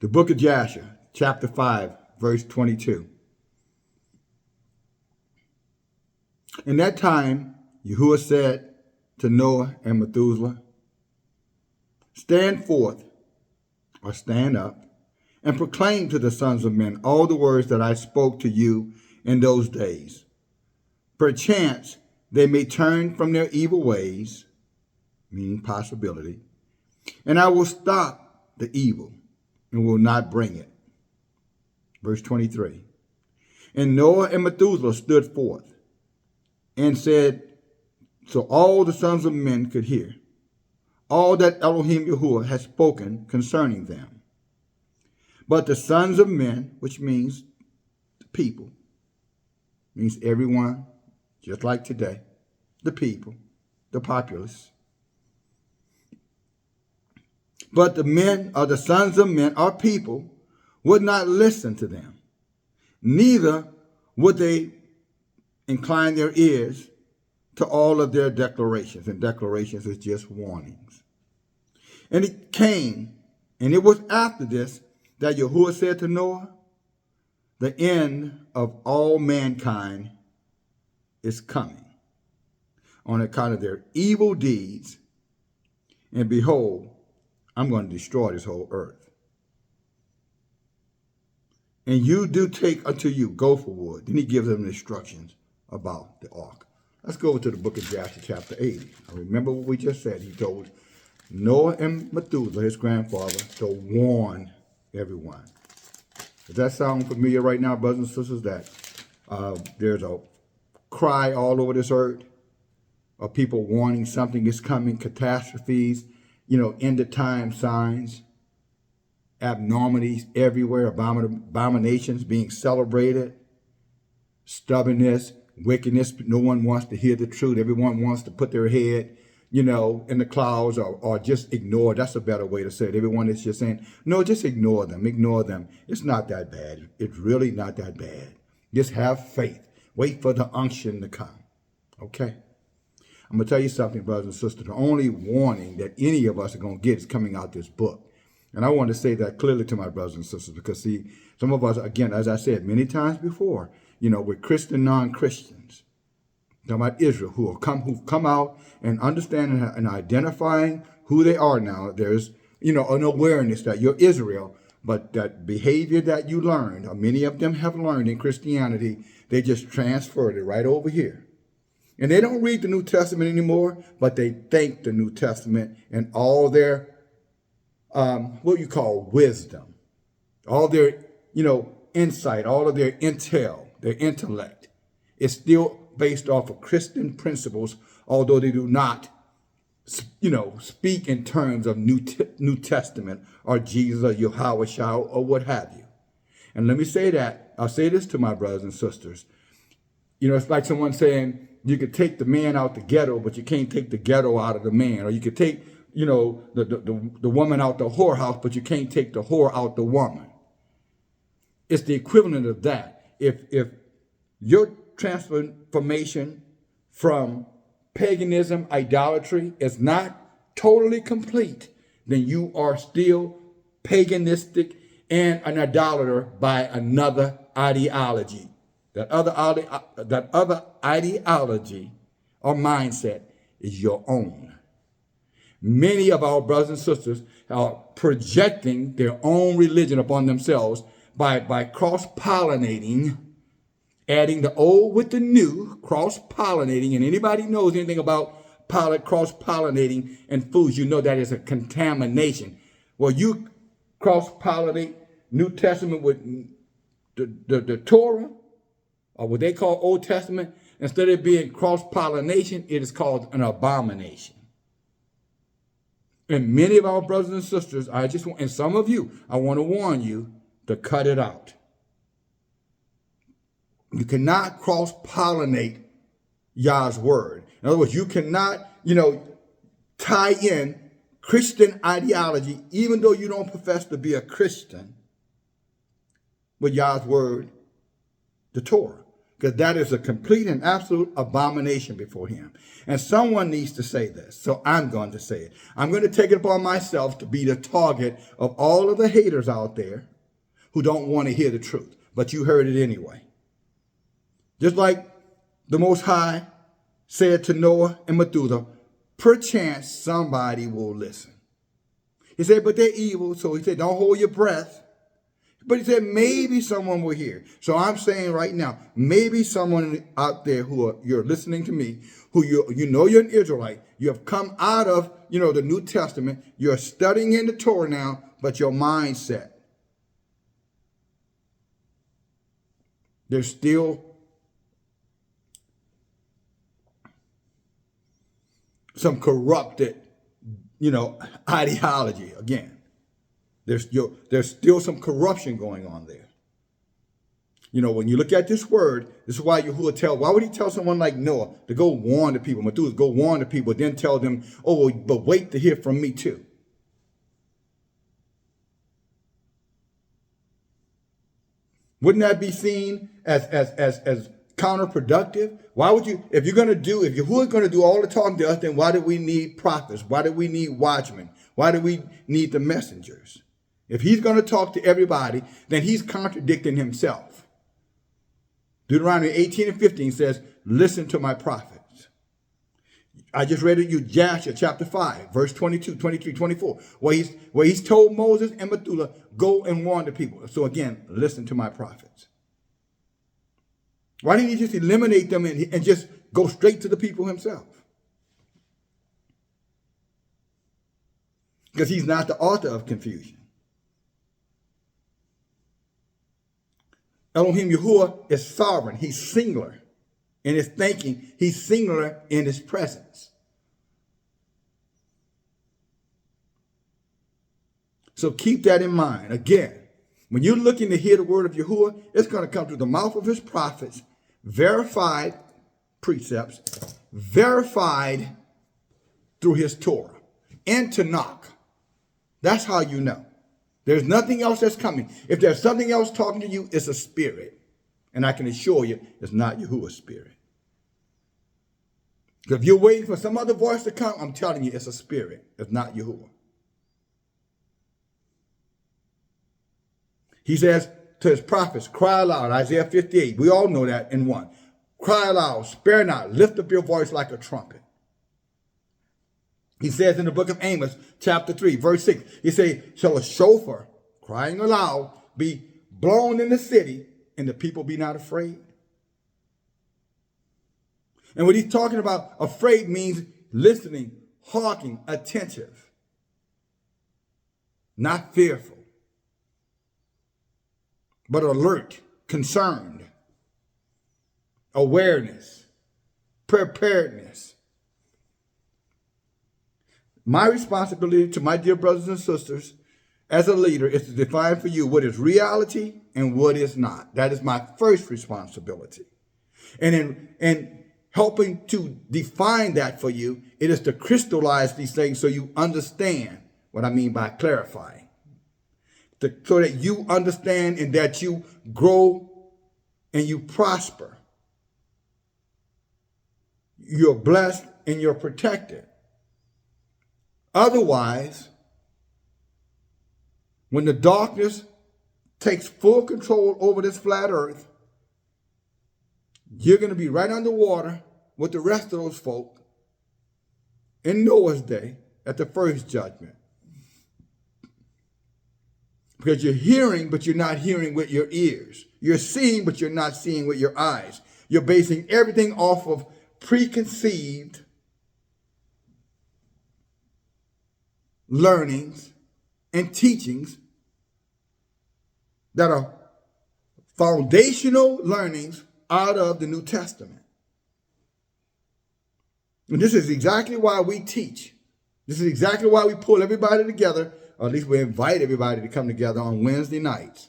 The book of Jasher, chapter 5, verse 22. In that time, Yahuwah said to Noah and Methuselah, stand forth, or stand up, and proclaim to the sons of men all the words that I spoke to you in those days. Perchance they may turn from their evil ways, meaning possibility, and I will stop the evil and will not bring it. Verse 23. And Noah and Methuselah stood forth and said, so all the sons of men could hear, all that Elohim Yahuwah has spoken concerning them. But the sons of men, which means the people, means everyone, just like today, the people, the populace. But the men, or the sons of men, or people, would not listen to them. Neither would they incline their ears to all of their declarations. And declarations is just warnings. And it came, and it was after this that Yahuwah said to Noah, the end of all mankind is coming on account of their evil deeds. And behold, I'm going to destroy this whole earth. And you do take unto you gopher wood. Then he gives them instructions about the ark. Let's go over to the book of Jasher, chapter 80. I remember what we just said. He told Noah and Methuselah, his grandfather, to warn everyone. Does that sound familiar right now, brothers and sisters, that there's a cry all over this earth of people warning something is coming, catastrophes, end of time signs, abnormalities everywhere, abominations being celebrated, stubbornness, wickedness. No one wants to hear the truth. Everyone wants to put their head, in the clouds or just ignore. That's a better way to say it. Everyone is just saying, no, just ignore them. Ignore them. It's not that bad. It's really not that bad. Just have faith. Wait for the unction to come. Okay? I'm going to tell you something, brothers and sisters. The only warning that any of us are going to get is coming out this book. And I want to say that clearly to my brothers and sisters because, see, some of us, again, as I said many times before, we're Christian non-Christians. Talking about Israel, who've come out and understanding and identifying who they are now. There's, an awareness that you're Israel, but that behavior that you learned, or many of them have learned in Christianity, they just transferred it right over here. And they don't read the New Testament anymore, but they think the New Testament and all their, what you call wisdom, all their, insight, all of their intel, their intellect is still based off of Christian principles, although they do not, speak in terms of New Testament or Jesus or Yahuahs or what have you. And let me say that, I'll say this to my brothers and sisters. It's like someone saying, you could take the man out the ghetto, but you can't take the ghetto out of the man. Or you could take, the woman out the whorehouse, but you can't take the whore out the woman. It's the equivalent of that. If your transformation from paganism, idolatry is not totally complete, then you are still paganistic and an idolater by another ideology. That other ideology or mindset is your own. Many of our brothers and sisters are projecting their own religion upon themselves by cross-pollinating, adding the old with the new, cross-pollinating. And anybody knows anything about cross-pollinating and foods, that is a contamination. Well, you cross-pollinate New Testament with the Torah, or what they call Old Testament, instead of being cross-pollination, it is called an abomination. And many of our brothers and sisters, and some of you, I want to warn you to cut it out. You cannot cross-pollinate Yah's word. In other words, you cannot, tie in Christian ideology, even though you don't profess to be a Christian, with Yah's word, the Torah. because that is a complete and absolute abomination before him. And someone needs to say this, so I'm going to say it. I'm going to take it upon myself to be the target of all of the haters out there who don't want to hear the truth, but you heard it anyway. Just like the Most High said to Noah and Methuselah, perchance somebody will listen. He said, but they're evil, so he said, don't hold your breath. But he said, maybe someone will hear. So I'm saying right now, maybe someone out there you're listening to me, who you know you're an Israelite. You have come out of, the New Testament. You're studying in the Torah now, but your mindset, there's still some corrupted, ideology again. There's still some corruption going on there. When you look at this word, this is why Yahuwah why would he tell someone like Noah to go warn the people, Methuselah, go warn the people, then tell them, oh, but wait to hear from me too. Wouldn't that be seen as counterproductive? Why would you, if Yahuwah's going to do all the talking to us, then why do we need prophets? Why do we need watchmen? Why do we need the messengers? If he's going to talk to everybody, then he's contradicting himself. Deuteronomy 18 and 15 says, listen to my prophets. I just read it you Joshua chapter 5, verse 22, 23, 24, where he's told Moses and Methuselah, go and warn the people. So again, listen to my prophets. Why didn't he just eliminate them and just go straight to the people himself? Because he's not the author of confusion. Elohim Yahuwah is sovereign. He's singular in his thinking. He's singular in his presence. So keep that in mind. Again, when you're looking to hear the word of Yahuwah, it's going to come through the mouth of his prophets, verified precepts, verified through his Torah, and Tanakh. That's how you know. There's nothing else that's coming. If there's something else talking to you, it's a spirit. And I can assure you, it's not Yahuwah's spirit. Because if you're waiting for some other voice to come, I'm telling you, it's a spirit. It's not Yahuwah. He says to his prophets, cry aloud, Isaiah 58. We all know that in 1. Cry aloud, spare not, lift up your voice like a trumpet. He says in the book of Amos, chapter 3, verse 6, he says, shall a shofar, crying aloud, be blown in the city, and the people be not afraid? And what he's talking about, afraid, means listening, hearkening, attentive, not fearful, but alert, concerned, awareness, preparedness. My responsibility to my dear brothers and sisters as a leader is to define for you what is reality and what is not. That is my first responsibility. And in helping to define that for you, it is to crystallize these things so you understand what I mean by clarifying. So that you understand and that you grow and you prosper. You're blessed and you're protected. Otherwise, when the darkness takes full control over this flat earth, you're going to be right underwater with the rest of those folk in Noah's day at the first judgment. Because you're hearing, but you're not hearing with your ears. You're seeing, but you're not seeing with your eyes. You're basing everything off of preconceived learnings and teachings that are foundational learnings out of the New Testament. And this is exactly why we teach. This is exactly why we pull everybody together, or at least we invite everybody to come together on Wednesday nights.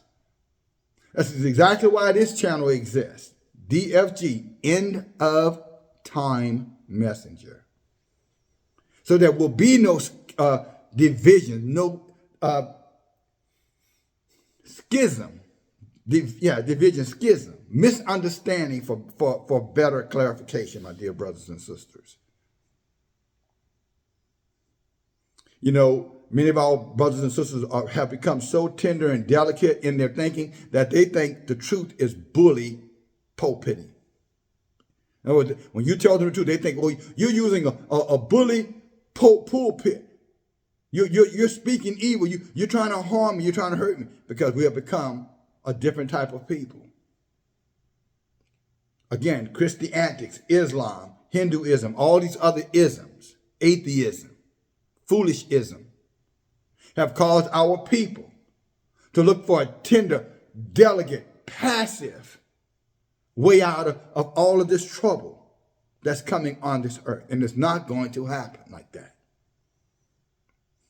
This is exactly why this channel exists. DFG, End of Time Messenger. So there will be no division, no schism Division, schism, misunderstanding for better clarification, my dear brothers and sisters. You know, many of our brothers and sisters have become so tender and delicate in their thinking that they think the truth is bully pulpitting. In other words, when you tell them the truth, they think, well, you're using a bully pulpit. You're speaking evil. You're trying to harm me. You're trying to hurt me, because we have become a different type of people. Again, Christianity, Islam, Hinduism, all these other isms, atheism, foolishism, have caused our people to look for a tender, delicate, passive way out of all of this trouble that's coming on this earth. And it's not going to happen like that.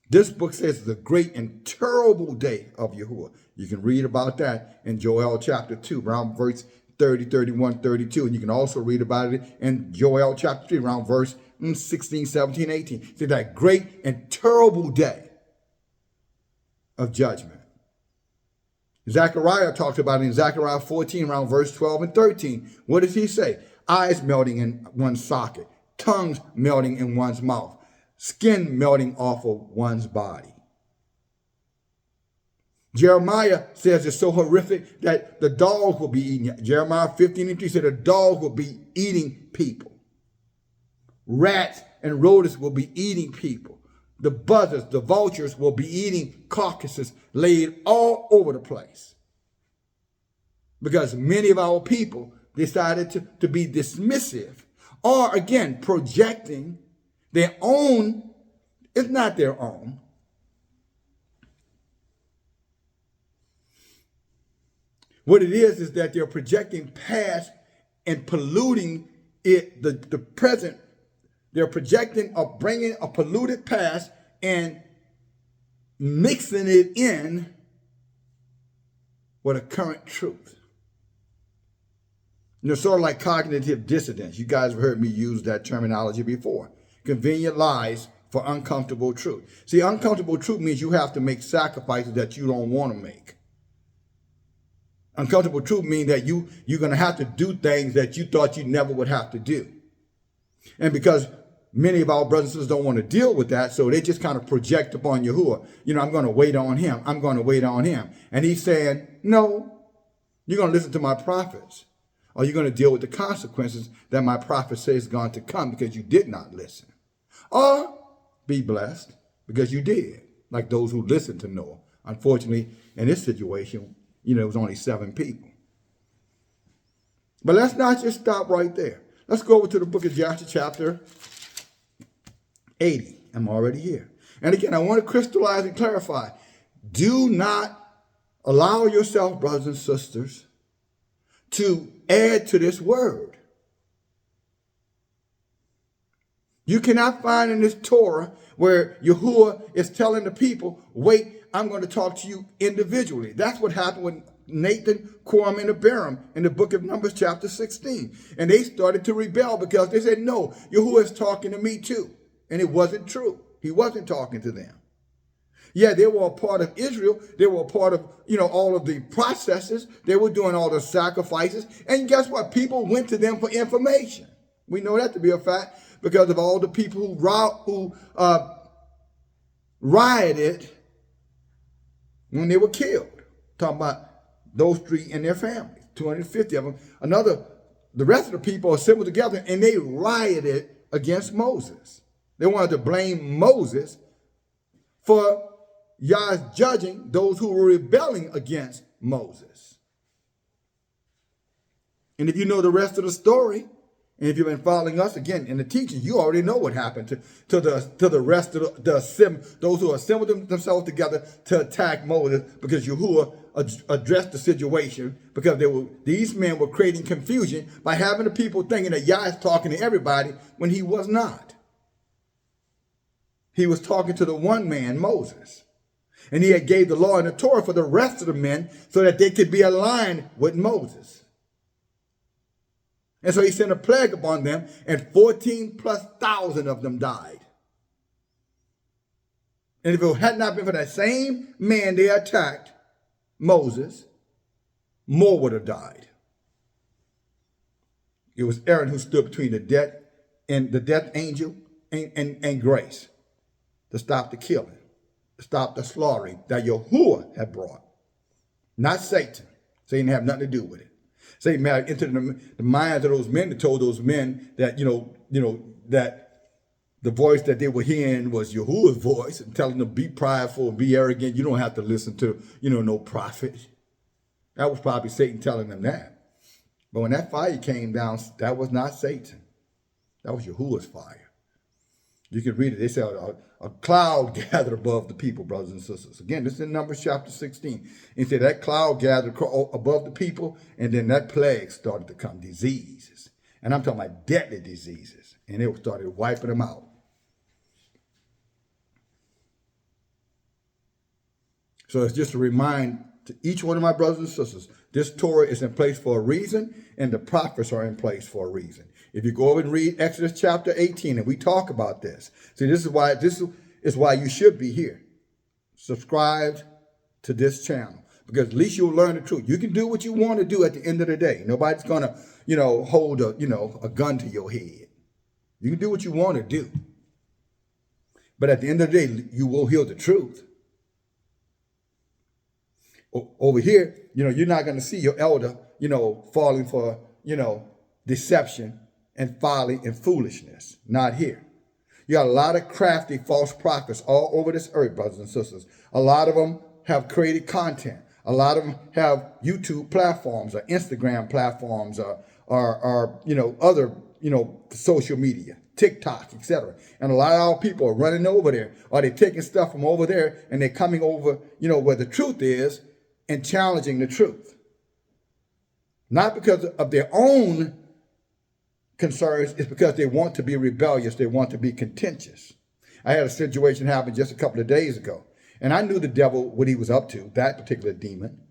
This book says the great and terrible day of Yahuwah. You can read about that in Joel chapter 2, around verse 30, 31, 32. And you can also read about it in Joel chapter 3, around verse 16, 17, 18. See, that great and terrible day of judgment. Zechariah talks about it in Zechariah 14, around verse 12 and 13. What does he say? Eyes melting in one's socket, tongues melting in one's mouth, skin melting off of one's body. Jeremiah says it's so horrific that the dogs will be eating. Jeremiah 15 and 3 said the dogs will be eating people. Rats and rodents will be eating people. The buzzards, the vultures will be eating carcasses laid all over the place. Because many of our people decided to be dismissive, or again, projecting their own. It's not their own. What it is that they're projecting past and polluting it, the present. They're projecting or bringing a polluted past and mixing it in with a current truth. You know, sort of like cognitive dissonance. You guys have heard me use that terminology before. Convenient lies for uncomfortable truth. See, uncomfortable truth means you have to make sacrifices that you don't want to make. Uncomfortable truth means that you're going to have to do things that you thought you never would have to do. And because many of our brothers and sisters don't want to deal with that, so they just kind of project upon Yahuwah. You know, I'm going to wait on him. I'm going to wait on him. And he's saying, no, you're going to listen to my prophets, or you're going to deal with the consequences that my prophet says is going to come because you did not listen. Or be blessed because you did, like those who listened to Noah. Unfortunately, in this situation, you know, it was only 7 people. But let's not just stop right there. Let's go over to the book of Joshua chapter 80. I'm already here. And again, I want to crystallize and clarify. Do not allow yourself, brothers and sisters, to add to this word. You cannot find in this Torah where Yahuwah is telling the people, wait, I'm going to talk to you individually. That's what happened with Nathan, Quorum, and Abiram in the book of Numbers chapter 16. And they started to rebel because they said, no, Yahuwah is talking to me too. And it wasn't true. He wasn't talking to them. Yeah, they were a part of Israel. They were a part of, you know, all of the processes. They were doing all the sacrifices. And guess what? People went to them for information. We know that to be a fact because of all the people who rioted when they were killed. Talking about those 3 and their families, 250 of them. The rest of the people assembled together and they rioted against Moses. They wanted to blame Moses for Yah's judging those who were rebelling against Moses. And if you know the rest of the story, and if you've been following us again in the teaching, you already know what happened to the rest of those who assembled themselves together to attack Moses, because Yahuwah addressed the situation, because these men were creating confusion by having the people thinking that Yah is talking to everybody when he was not. He was talking to the one man, Moses. And he had gave the law and the Torah for the rest of the men so that they could be aligned with Moses. And so he sent a plague upon them, and 14,000+ of them died. And if it had not been for that same man they attacked, Moses, more would have died. It was Aaron who stood between the death angel and grace to stop the killing, to stop the slaughtering that Yahuwah had brought, not Satan. Satan had nothing to do with it. Satan had entered the minds of those men and told those men that, that the voice that they were hearing was Yahuwah's voice, and telling them be prideful and be arrogant. You don't have to listen to, no prophet. That was probably Satan telling them that. But when that fire came down, that was not Satan. That was Yahuwah's fire. You can read it. They said a cloud gathered above the people, brothers and sisters. Again, this is in Numbers chapter 16. He said that cloud gathered above the people, and then that plague started to come, diseases. And I'm talking about deadly diseases. And it started wiping them out. So it's just a reminder to each one of my brothers and sisters, this Torah is in place for a reason, and the prophets are in place for a reason. If you go over and read Exodus chapter 18, and we talk about this. See, this is why you should be here. Subscribe to this channel, because at least you'll learn the truth. You can do what you want to do at the end of the day. Nobody's gonna, hold a gun to your head. You can do what you want to do. But at the end of the day, you will hear the truth. Over here, you're not going to see your elder, falling for, deception and folly and foolishness. Not here. You got a lot of crafty false prophets all over this earth, brothers and sisters. A lot of them have created content. A lot of them have YouTube platforms or Instagram platforms or other, social media, TikTok, etc. And a lot of our people are running over there, or they're taking stuff from over there and they're coming over, where the truth is, and challenging the truth. Not because of their own concerns, it's because they want to be rebellious, they want to be contentious. I had a situation happen just a couple of days ago, and I knew the devil, what he was up to, that particular demon.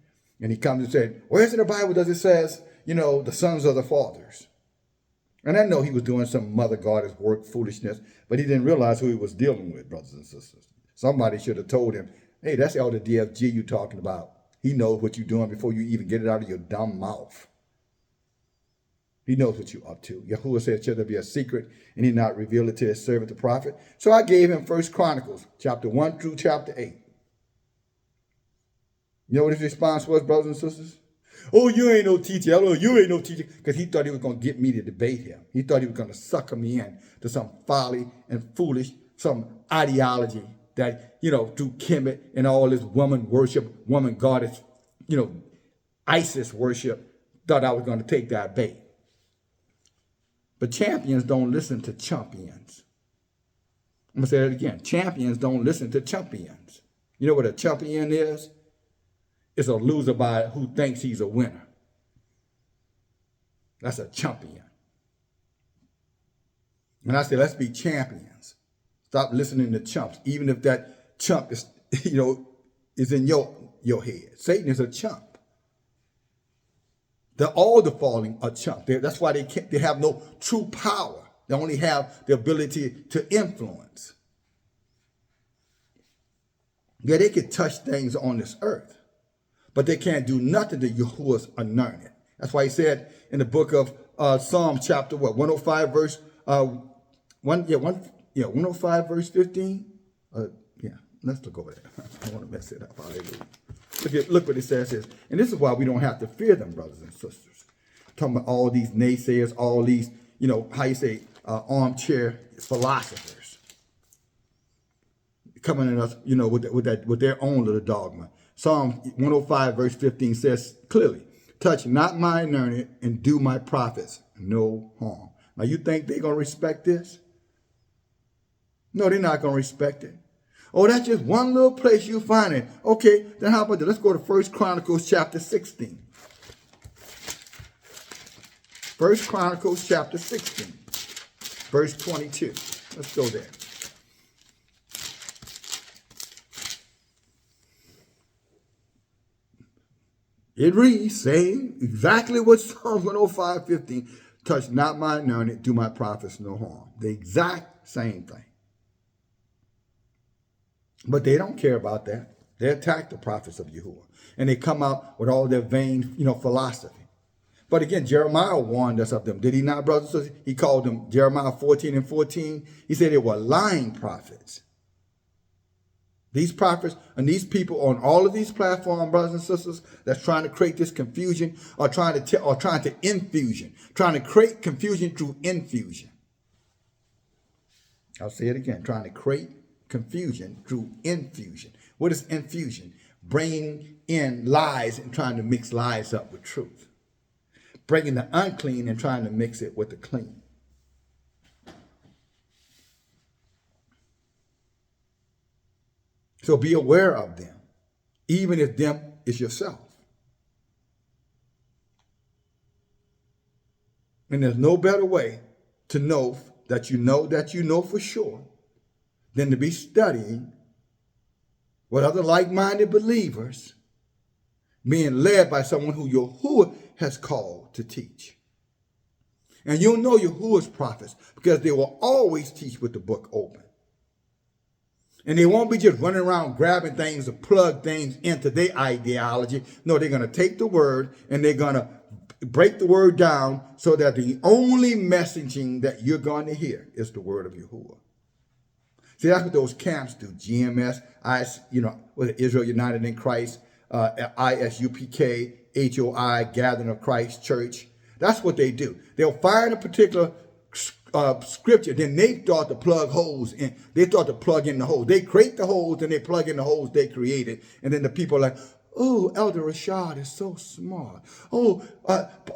And he comes and said, where's in the Bible does it says, the sons of the fathers? And I know he was doing some mother goddess work, foolishness, but he didn't realize who he was dealing with, brothers and sisters. Somebody should have told him, hey, that's Elder DFG you talking about. He knows what you're doing before you even get it out of your dumb mouth. He knows what you're up to. Yahuwah said, should there be a secret and he not reveal it to his servant, the prophet? So I gave him 1 Chronicles, chapter 1 through chapter 8. You know what his response was, brothers and sisters? Oh, you ain't no teacher. Oh, you ain't no teacher. Because he thought he was going to get me to debate him. He thought he was going to sucker me in to some folly and foolish, some ideology that, through Kemet and all this woman worship, woman goddess, ISIS worship, thought I was going to take that bait. But champions don't listen to champions. I'm going to say that again. Champions don't listen to champions. You know what a champion is? It's a loser by who thinks he's a winner. That's a champion. And I say, let's be champions. Stop listening to chumps, even if that chump is, is in your head. Satan is a chump. All the falling are chumps. That's why they have no true power. They only have the ability to influence. Yeah, they can touch things on this earth, but they can't do nothing to Yahuwah's anointed. That's why he said in the book of Psalm chapter 105 verse 105 verse 15. Let's look over there. I don't want to mess it up. Hallelujah. Look what it says. And this is why we don't have to fear them, brothers and sisters. Talking about all these naysayers, all these, armchair philosophers coming at us, with their own little dogma. Psalm 105 verse 15 says clearly, touch not my anointed and do my prophets no harm. Now you think they're going to respect this? No, they're not going to respect it. Oh, that's just one little place you find it. Okay, then how about that? Let's go to 1 Chronicles chapter 16. 1 Chronicles chapter 16, verse 22. Let's go there. It reads, saying exactly what Psalm 105:15, touch not my anointed, do my prophets no harm. The exact same thing. But they don't care about that. They attack the prophets of Yahuwah. And they come out with all their vain, philosophy. But again, Jeremiah warned us of them. Did he not, brothers and sisters? He called them, Jeremiah 14:14. He said they were lying prophets. These prophets and these people on all of these platforms, brothers and sisters, that's trying to create this confusion or trying to infusion, trying to create confusion through infusion. I'll say it again, trying to create confusion through infusion. What is infusion? Bringing in lies and trying to mix lies up with truth. Bringing the unclean and trying to mix it with the clean. So be aware of them, even if them is yourself. And there's no better way to know that you know for sure than to be studying with other like-minded believers, being led by someone who Yahuwah has called to teach. And you'll know Yahuwah's prophets because they will always teach with the book open. And they won't be just running around grabbing things to plug things into their ideology. No, they're going to take the word and they're going to break the word down so that the only messaging that you're going to hear is the word of Yahuwah. See, that's what those camps do. GMS, Israel United in Christ, ISUPK, HOI, Gathering of Christ Church. That's what they do. They'll find a particular scripture, then they start to plug holes in. They start to plug in the holes. They create the holes, and they plug in the holes they created. And then the people are like, oh, Elder Rashad is so smart. Oh,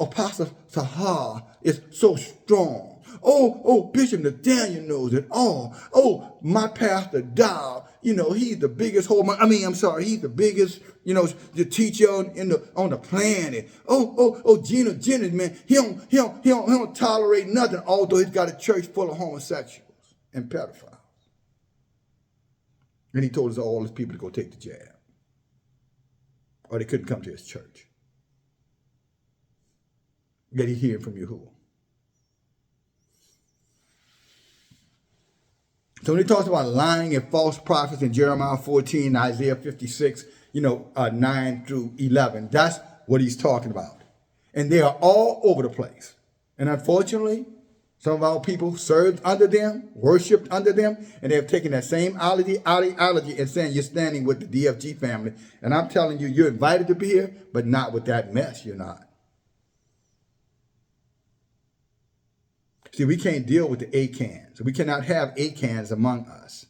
Apostle Sahar is so strong. Oh, Bishop Nathaniel knows it all. Oh, my Pastor Dow, he's the biggest he's the biggest, the teacher on the planet. Oh, Gino Jennings, man, he don't tolerate nothing, although he's got a church full of homosexuals and pedophiles. And he told all his people to go take the jab, or they couldn't come to his church. Yet he's hearing from Yahuwah. So when he talks about lying and false prophets in Jeremiah 14, Isaiah 56, 9 through 11, that's what he's talking about. And they are all over the place. And unfortunately, some of our people served under them, worshiped under them, and they have taken that same ideology and saying you're standing with the DFG family. And I'm telling you, you're invited to be here, but not with that mess, you're not. See, we can't deal with the ACANs. We cannot have ACANs among us.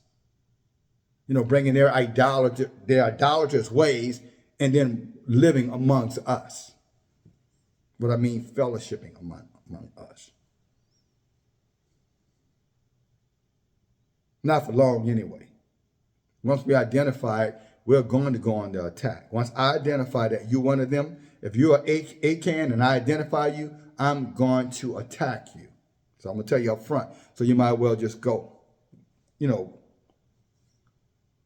Bringing their idolatrous ways and then living amongst us. What I mean, fellowshipping among us. Not for long anyway. Once we identify it, we're going to go on the attack. Once I identify that you're one of them, if you're an ACAN and I identify you, I'm going to attack you. So I'm going to tell you up front. So you might well just go,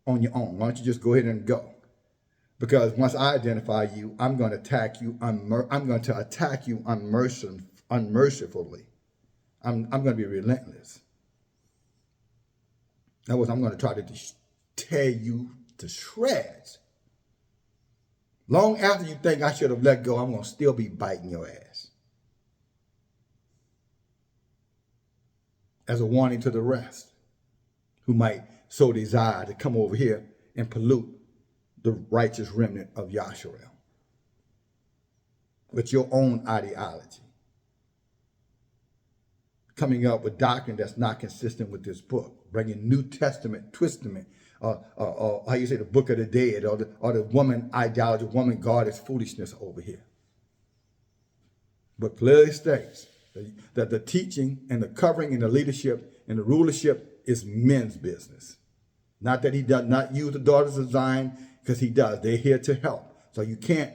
on your own. Why don't you just go ahead and go? Because once I identify you, I'm going to attack you. I'm going to attack you unmercifully. I'm going to be relentless. In other words, I'm going to try to tear you to shreds. Long after you think I should have let go, I'm going to still be biting your ass. As a warning to the rest who might so desire to come over here and pollute the righteous remnant of Yahshua with your own ideology. Coming up with doctrine that's not consistent with this book, bringing New Testament twistament, the book of the dead, or the woman ideology, woman God is foolishness over here. But clearly states that the teaching and the covering and the leadership and the rulership is men's business. Not that he does not use the daughters of Zion, because he does. They're here to help. So you can't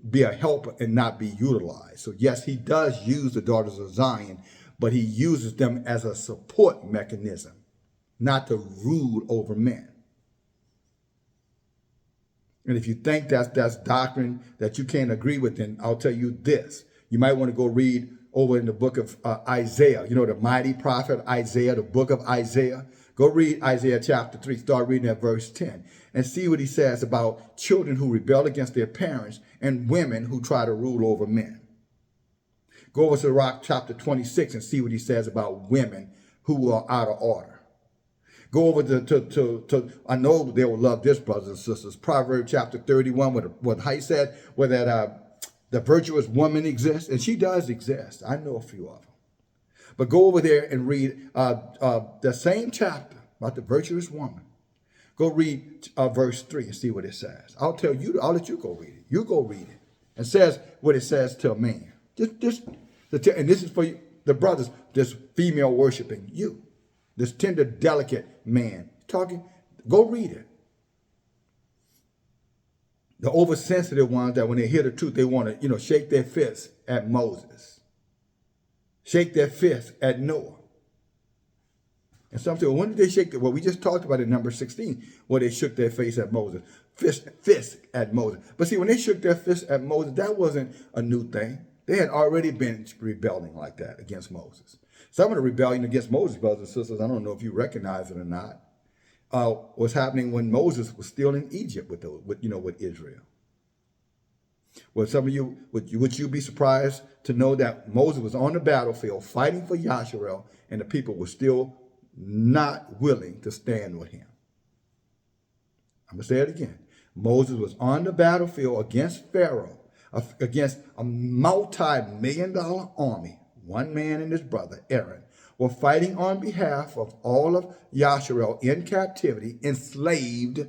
be a helper and not be utilized. So yes, he does use the daughters of Zion, but he uses them as a support mechanism, not to rule over men. And if you think that's doctrine that you can't agree with, then I'll tell you this. You might want to go read over in the book of Isaiah, the mighty prophet Isaiah, the book of Isaiah. Go read Isaiah chapter 3, start reading at verse 10, and see what he says about children who rebel against their parents and women who try to rule over men. Go over to Rock chapter 26 and see what he says about women who are out of order. Go over to I know they will love this, brothers and sisters, Proverbs chapter 31, what Height said, where that the virtuous woman exists, and she does exist. I know a few of them. But go over there and read the same chapter about the virtuous woman. Go read verse 3 and see what it says. I'll let you go read it. You go read it. It says what it says to a man. And this is for you, the brothers, this female worshiping you. This tender, delicate man talking. Go read it. The oversensitive ones that when they hear the truth, they want to, shake their fists at Moses. Shake their fist at Noah. And some say, well, when did they shake it? Well, we just talked about it in number 16, where they shook their face at Moses. Fist at Moses. But see, when they shook their fist at Moses, that wasn't a new thing. They had already been rebelling like that against Moses. Some of the rebellion against Moses, brothers and sisters, I don't know if you recognize it or not, was happening when Moses was still in Egypt with Israel. Well, some of you, would you be surprised to know that Moses was on the battlefield fighting for Yahshua, and the people were still not willing to stand with him? I'm going to say it again. Moses was on the battlefield against Pharaoh, against a multi-million-dollar army. One man and his brother, Aaron, were fighting on behalf of all of Yahshua in captivity, enslaved,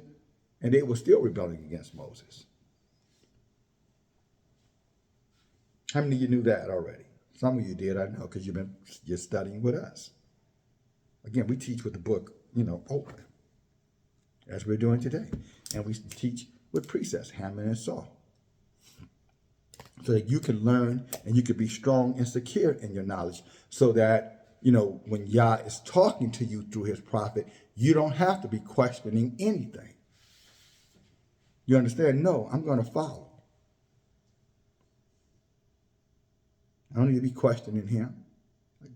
and they were still rebelling against Moses. How many of you knew that already? Some of you did, I know, because you're studying with us. Again, we teach with the book, open, as we're doing today. And we teach with precepts, hammer and saw. So that you can learn and you can be strong and secure in your knowledge, so that, when Yah is talking to you through his prophet, you don't have to be questioning anything. You understand? No, I'm going to follow. I don't need to be questioning him.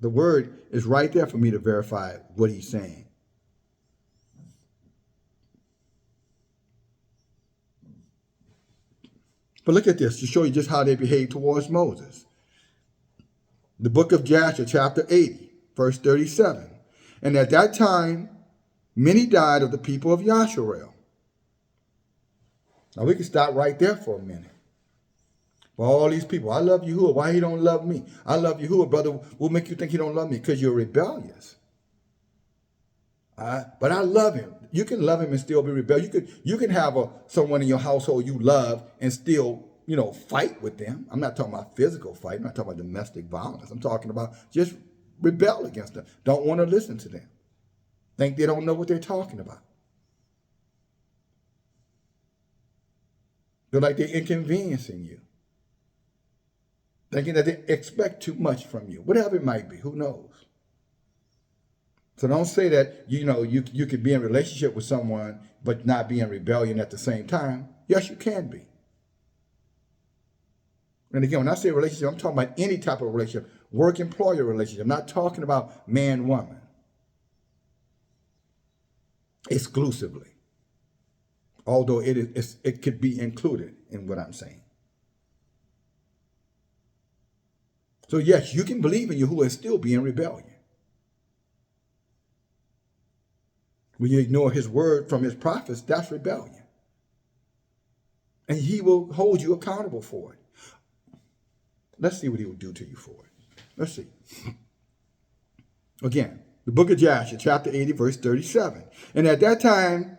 The word is right there for me to verify what he's saying. But look at this to show you just how they behaved towards Moses. The book of Joshua, chapter 80, verse 37. And at that time, many died of the people of Yasharel. Now we can stop right there for a minute. For all these people, I love Yahuwah. Why he don't love me? I love Yahuwah, brother. What make you think he don't love me? Because you're rebellious. But I love him. You can love him and still be rebellious. You can have someone in your household you love and still, fight with them. I'm not talking about physical fight. I'm not talking about domestic violence. I'm talking about just rebel against them. Don't want to listen to them. Think they don't know what they're talking about. They're like they're inconveniencing you. Thinking that they expect too much from you. Whatever it might be. Who knows? So don't say that, you could be in a relationship with someone but not be in rebellion at the same time. Yes, you can be. And again, when I say relationship, I'm talking about any type of relationship. Work-employer relationship. I'm not talking about man-woman. Exclusively. Although it could be included in what I'm saying. So yes, you can believe in Yahuwah and still be in rebellion. When you ignore his word from his prophets, that's rebellion. And he will hold you accountable for it. Let's see what he will do to you for it. Let's see. Again, the book of Joshua, chapter 80, verse 37. And at that time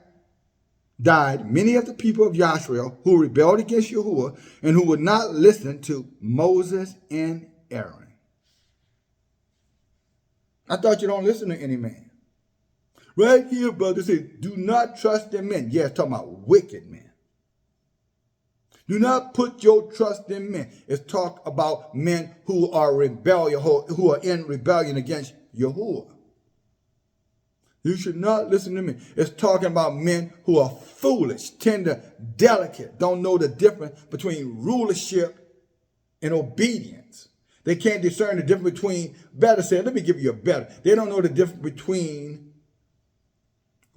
died many of the people of Yashrael who rebelled against Yahuwah and who would not listen to Moses and Aaron. I thought you don't listen to any man. Right here, brother, says, do not trust in men. Yeah, it's talking about wicked men. Do not put your trust in men. It's talk about men who are rebellious, who are in rebellion against Yahuwah. You should not listen to men. It's talking about men who are foolish, tender, delicate, don't know the difference between rulership and obedience. They can't discern the difference between, better said, let me give you a better. They don't know the difference between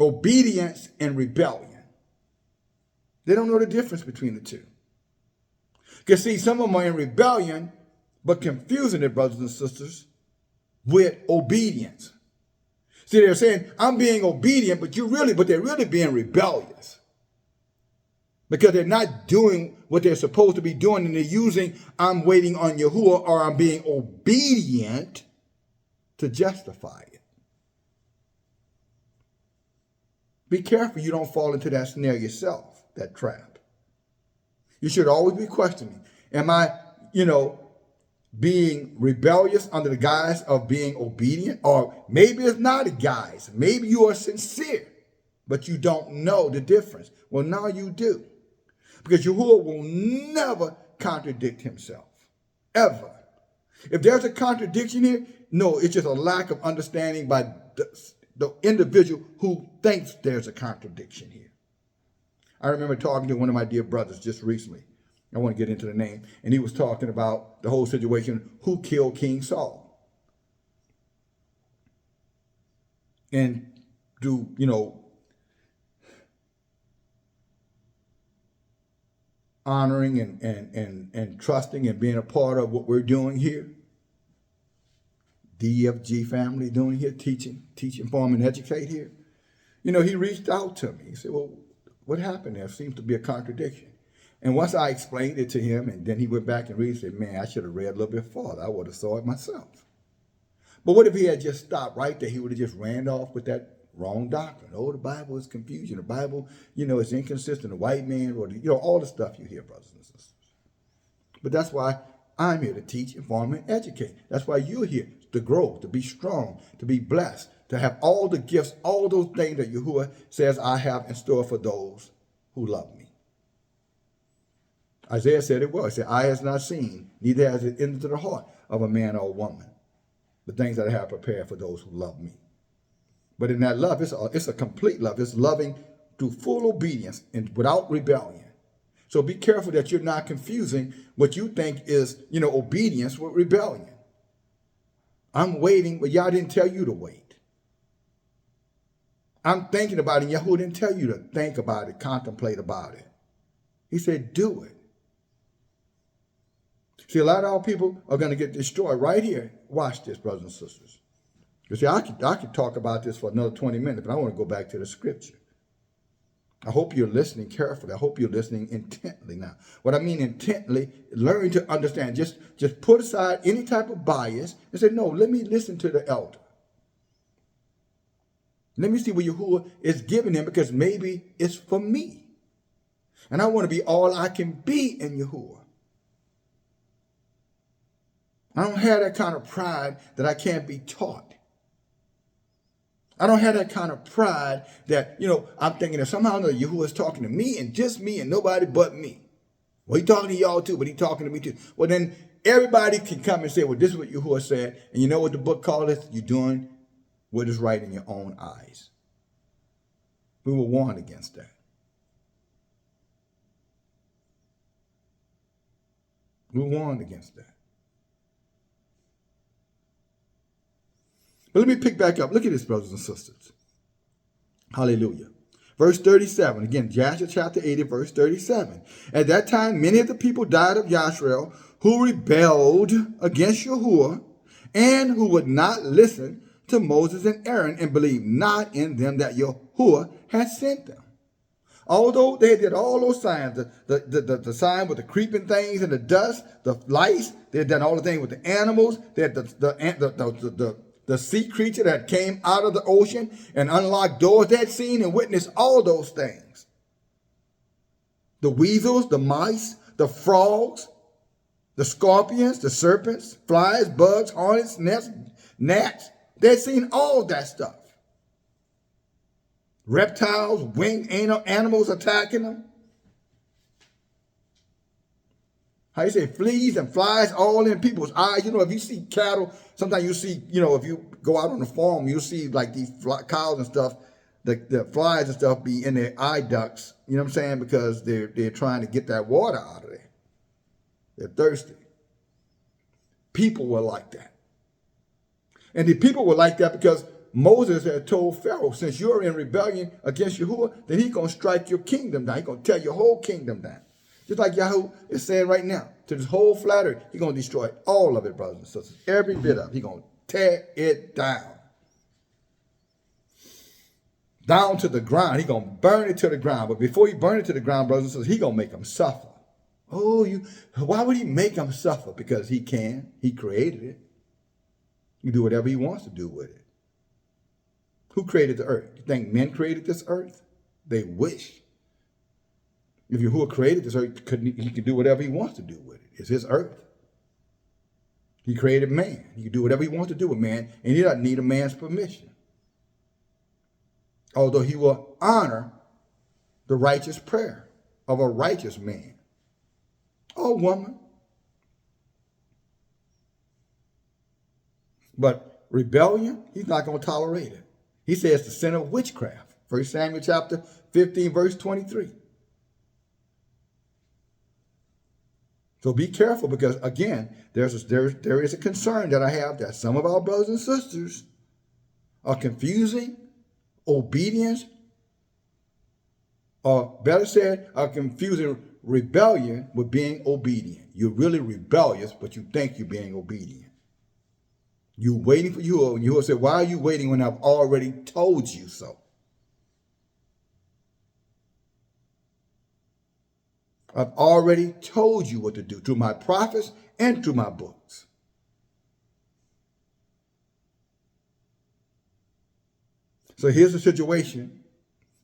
obedience and rebellion. They don't know the difference between the two. Because see, some of them are in rebellion, but confusing their brothers and sisters with obedience. See, they're saying, I'm being obedient, but they're really being rebellious. Because they're not doing what they're supposed to be doing, and they're using, I'm waiting on Yahuwah, or I'm being obedient to justify it. Be careful you don't fall into that snare yourself, that trap. You should always be questioning, am I, being rebellious under the guise of being obedient? Or maybe it's not a guise. Maybe you are sincere, but you don't know the difference. Well, now you do. Because Yahuwah will never contradict himself, ever. If there's a contradiction here, no, it's just a lack of understanding by the individual who thinks there's a contradiction here. I remember talking to one of my dear brothers just recently. I want to get into the name. And he was talking about the whole situation, who killed King Saul. And honoring and trusting and being a part of what we're doing here. DFG family doing here, teaching, inform, and educate here. He reached out to me. He said, well, what happened there? Seems to be a contradiction. And once I explained it to him, and then he went back and read, said, man, I should have read a little bit farther. I would have saw it myself. But what if he had just stopped right there? He would have just ran off with that wrong doctrine. Oh, the Bible is confusion. The Bible, is inconsistent. The white man, or all the stuff you hear, brothers and sisters. But that's why I'm here to teach, inform, and educate. That's why you're here, to grow, to be strong, to be blessed, to have all the gifts, all those things that Yahuwah says I have in store for those who love me. Isaiah said it well. He said, eye has not seen, neither has it entered the heart of a man or a woman, the things that I have prepared for those who love me. But in that love, it's a complete love. It's loving through full obedience and without rebellion. So be careful that you're not confusing what you think is, obedience with rebellion. I'm waiting, but Yah didn't tell you to wait. I'm thinking about it, and Yahuwah didn't tell you to think about it, contemplate about it. He said, do it. See, a lot of our people are going to get destroyed right here. Watch this, brothers and sisters. You see, I could talk about this for another 20 minutes, but I want to go back to the scripture. I hope you're listening carefully. I hope you're listening intently now. What I mean intently, learn to understand. Just put aside any type of bias and say, no, let me listen to the elder. Let me see what Yahuwah is giving him, because maybe it's for me. And I want to be all I can be in Yahuwah. I don't have that kind of pride that I can't be taught. I don't have that kind of pride that, I'm thinking that somehow Yahuwah is talking to me and just me and nobody but me. Well, he's talking to y'all too, but he's talking to me too. Well, then everybody can come and say, well, this is what Yahuwah said. And you know what the book called it? You're doing what is right in your own eyes. We were warned against that. We were warned against that. But let me pick back up. Look at this, brothers and sisters. Hallelujah. Verse 37. Again, Joshua chapter 80, verse 37. At that time, many of the people died of Yashrael who rebelled against Yahuwah and who would not listen to Moses and Aaron and believed not in them that Yahuwah had sent them. Although they did all those signs, the sign with the creeping things and the dust, the lice, they had done all the things with the animals, they had the sea creature that came out of the ocean and unlocked doors. They had seen and witnessed all those things. The weasels, the mice, the frogs, the scorpions, the serpents, flies, bugs, hornets, gnats. They had seen all that stuff. Reptiles, winged animals attacking them. How you say, fleas and flies all in people's eyes. If you see cattle, sometimes you see, if you go out on the farm, you'll see like these cows and stuff, the flies and stuff be in their eye ducts, you know what I'm saying? Because they're trying to get that water out of there. They're thirsty. People were like that. And the people were like that because Moses had told Pharaoh, since you're in rebellion against Yahuwah, then he's going to strike your kingdom down. He's going to tear your whole kingdom down. Just like Yahweh is saying right now, to this whole flat earth, he's going to destroy all of it, brothers and sisters. Every bit of it. He's going to tear it down. Down to the ground. He's going to burn it to the ground. But before he burn it to the ground, brothers and sisters, he's going to make them suffer. Oh, why would he make them suffer? Because he can. He created it. He can do whatever he wants to do with it. Who created the earth? You think men created this earth? They wish. If Yahuwah created this earth, he could do whatever he wants to do with it. It's his earth. He created man. He can do whatever he wants to do with man, and he doesn't need a man's permission. Although he will honor the righteous prayer of a righteous man or woman. But rebellion, he's not going to tolerate it. He says the sin of witchcraft. 1 Samuel chapter 15, verse 23. So be careful, because again, there is a concern that I have that some of our brothers and sisters are confusing obedience, or better said, are confusing rebellion with being obedient. You're really rebellious, but you think you're being obedient. You're waiting for Yahuwah, and Yahuwah said, why are you waiting when I've already told you so? I've already told you what to do through my prophets and through my books. So here's the situation.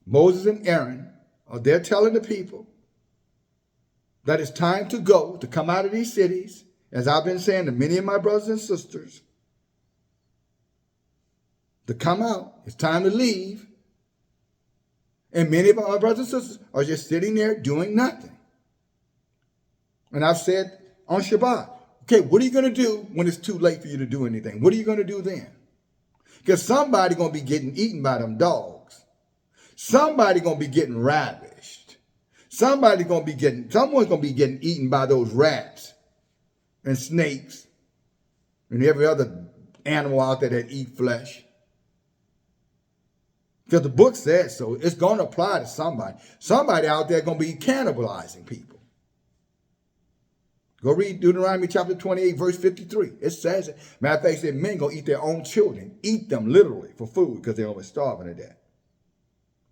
Moses and Aaron are there telling the people that it's time to go, to come out of these cities, as I've been saying to many of my brothers and sisters, to come out. It's time to leave. And many of our brothers and sisters are just sitting there doing nothing. And I've said on Shabbat, okay, what are you going to do when it's too late for you to do anything? What are you going to do then? Because somebody's going to be getting eaten by them dogs. Somebody's going to be getting ravished. Someone's going to be getting eaten by those rats and snakes and every other animal out there that eat flesh. Because the book says so. It's going to apply to somebody. Somebody out there going to be cannibalizing people. Go read Deuteronomy chapter 28, verse 53. It says it. Matter of fact, it said men going to eat their own children. Eat them literally for food, because they're always starving to death.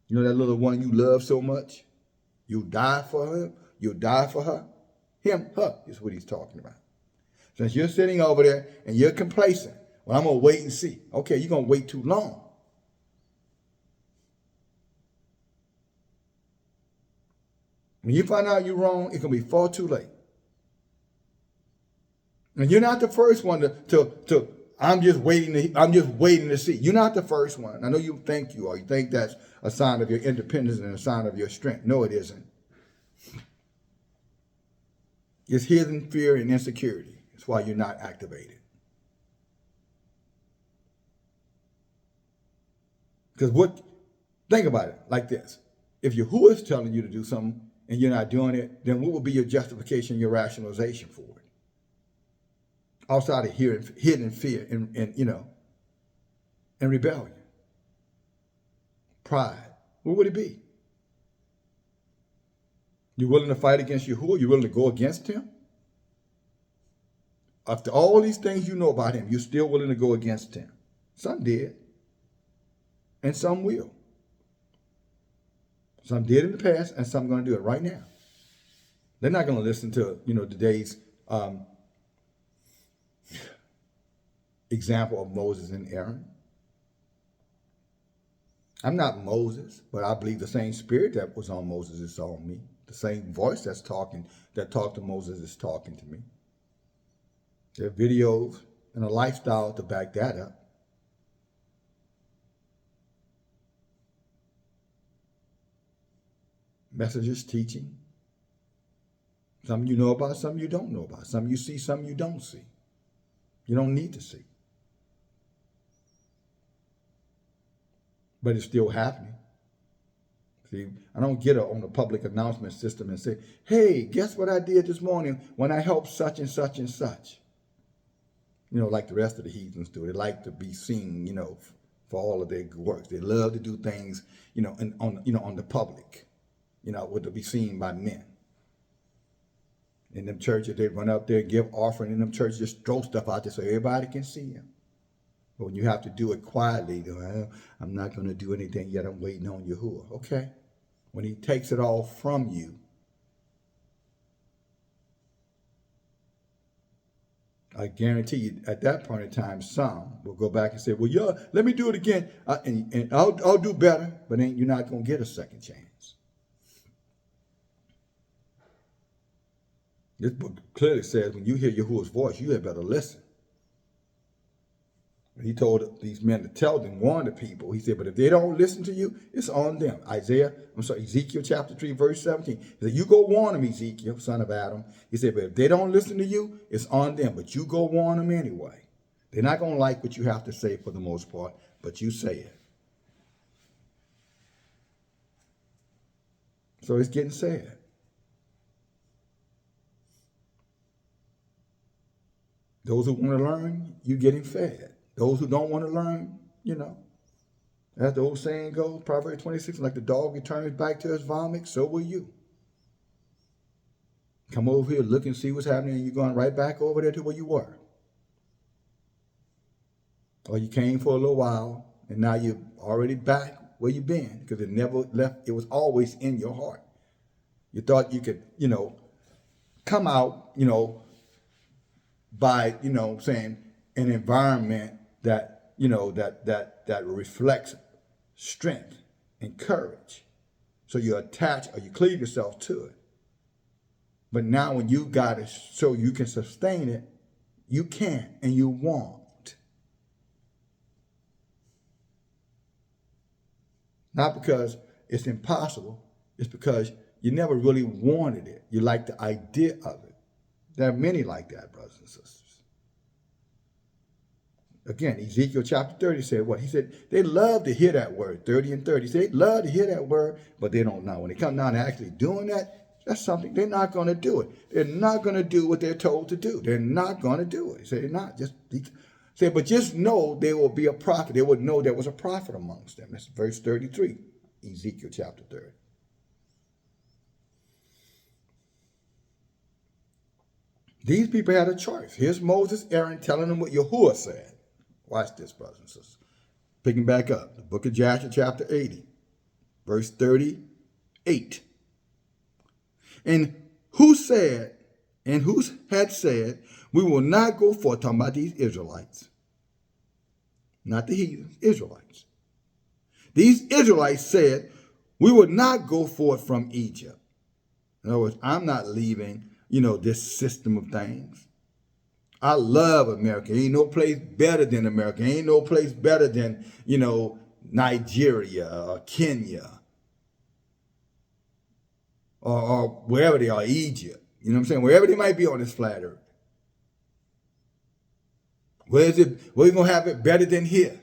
You know that little one you love so much? You die for him. You die for her. Him, her is what he's talking about. Since you're sitting over there and you're complacent, well, I'm going to wait and see. Okay, you're going to wait too long. When you find out you're wrong, it's going to be far too late. And you're not the first one to I'm just waiting to see. You're not the first one. I know you think you are. You think that's a sign of your independence and a sign of your strength. No, it isn't. It's hidden fear and insecurity. That's why you're not activated. Because think about it like this. If Yahuwah is telling you to do something and you're not doing it, then what would be your justification, your rationalization for it? Outside of hidden fear and rebellion, pride. What would it be? You willing to fight against Yahuwah? You willing to go against him? After all these things you know about him, you're still willing to go against him. Some did, and some will. Some did in the past, and some are going to do it right now. They're not going to listen to today's example of Moses and Aaron. I'm not Moses, but I believe the same spirit that was on Moses is on me. The same voice that talked to Moses is talking to me. There are videos and a lifestyle to back that up. Messages, teaching. Some you know about, some you don't know about. Some you see, some you don't see. You don't need to see. But it's still happening. See, I don't get on the public announcement system and say, hey, guess what I did this morning when I helped such and such and such. Like the rest of the heathens do. They like to be seen, for all of their good works. They love to do things, on the public, to be seen by men. In them churches, they run up there, give offering. In them churches, just throw stuff out there so everybody can see them. But when you have to do it quietly, I'm not going to do anything yet. I'm waiting on Yahuwah. Okay. When he takes it all from you, I guarantee you, at that point in time, some will go back and say, well, yeah, let me do it again, and I'll do better, but then you're not going to get a second chance. This book clearly says when you hear Yahuwah's voice, you had better listen. He told these men to tell them, warn the people. He said, but if they don't listen to you, it's on them. Ezekiel chapter 3, verse 17. He said, you go warn them, Ezekiel, son of Adam. He said, but if they don't listen to you, it's on them. But you go warn them anyway. They're not going to like what you have to say for the most part, but you say it. So it's getting sad. Those who want to learn, you're getting fed. Those who don't want to learn, as the old saying goes, Proverbs 26, like the dog returns back to his vomit, so will you. Come over here, look and see what's happening, and you're going right back over there to where you were. Or you came for a little while, and now you're already back where you've been, because it never left, it was always in your heart. You thought you could, come out, by, saying an environment that, that reflects strength and courage. So you attach or you cleave yourself to it. But now when you got it so you can sustain it, you can't and you won't. Not because it's impossible, it's because you never really wanted it. You like the idea of it. There are many like that, brothers and sisters. Again, Ezekiel chapter 30 said what? He said they love to hear that word, 30 and 30. He said they love to hear that word, but they don't know. When they come down to actually doing that, that's something, they're not going to do it. They're not going to do what they're told to do. They're not going to do it. He said they're not. But just know there will be a prophet. They would know there was a prophet amongst them. That's verse 33, Ezekiel chapter 30. These people had a choice. Here's Moses, Aaron telling them what Yahuwah said. Watch this, brothers and sisters. Picking back up, the book of Joshua, chapter 80, verse 38. And who had said, we will not go forth, talking about these Israelites, not the heathens, Israelites. These Israelites said, we will not go forth from Egypt. In other words, I'm not leaving, this system of things. I love America. Ain't no place better than America. Ain't no place better than, Nigeria or Kenya or wherever they are, Egypt. You know what I'm saying? Wherever they might be on this flat earth. Where are you going to have it better than here?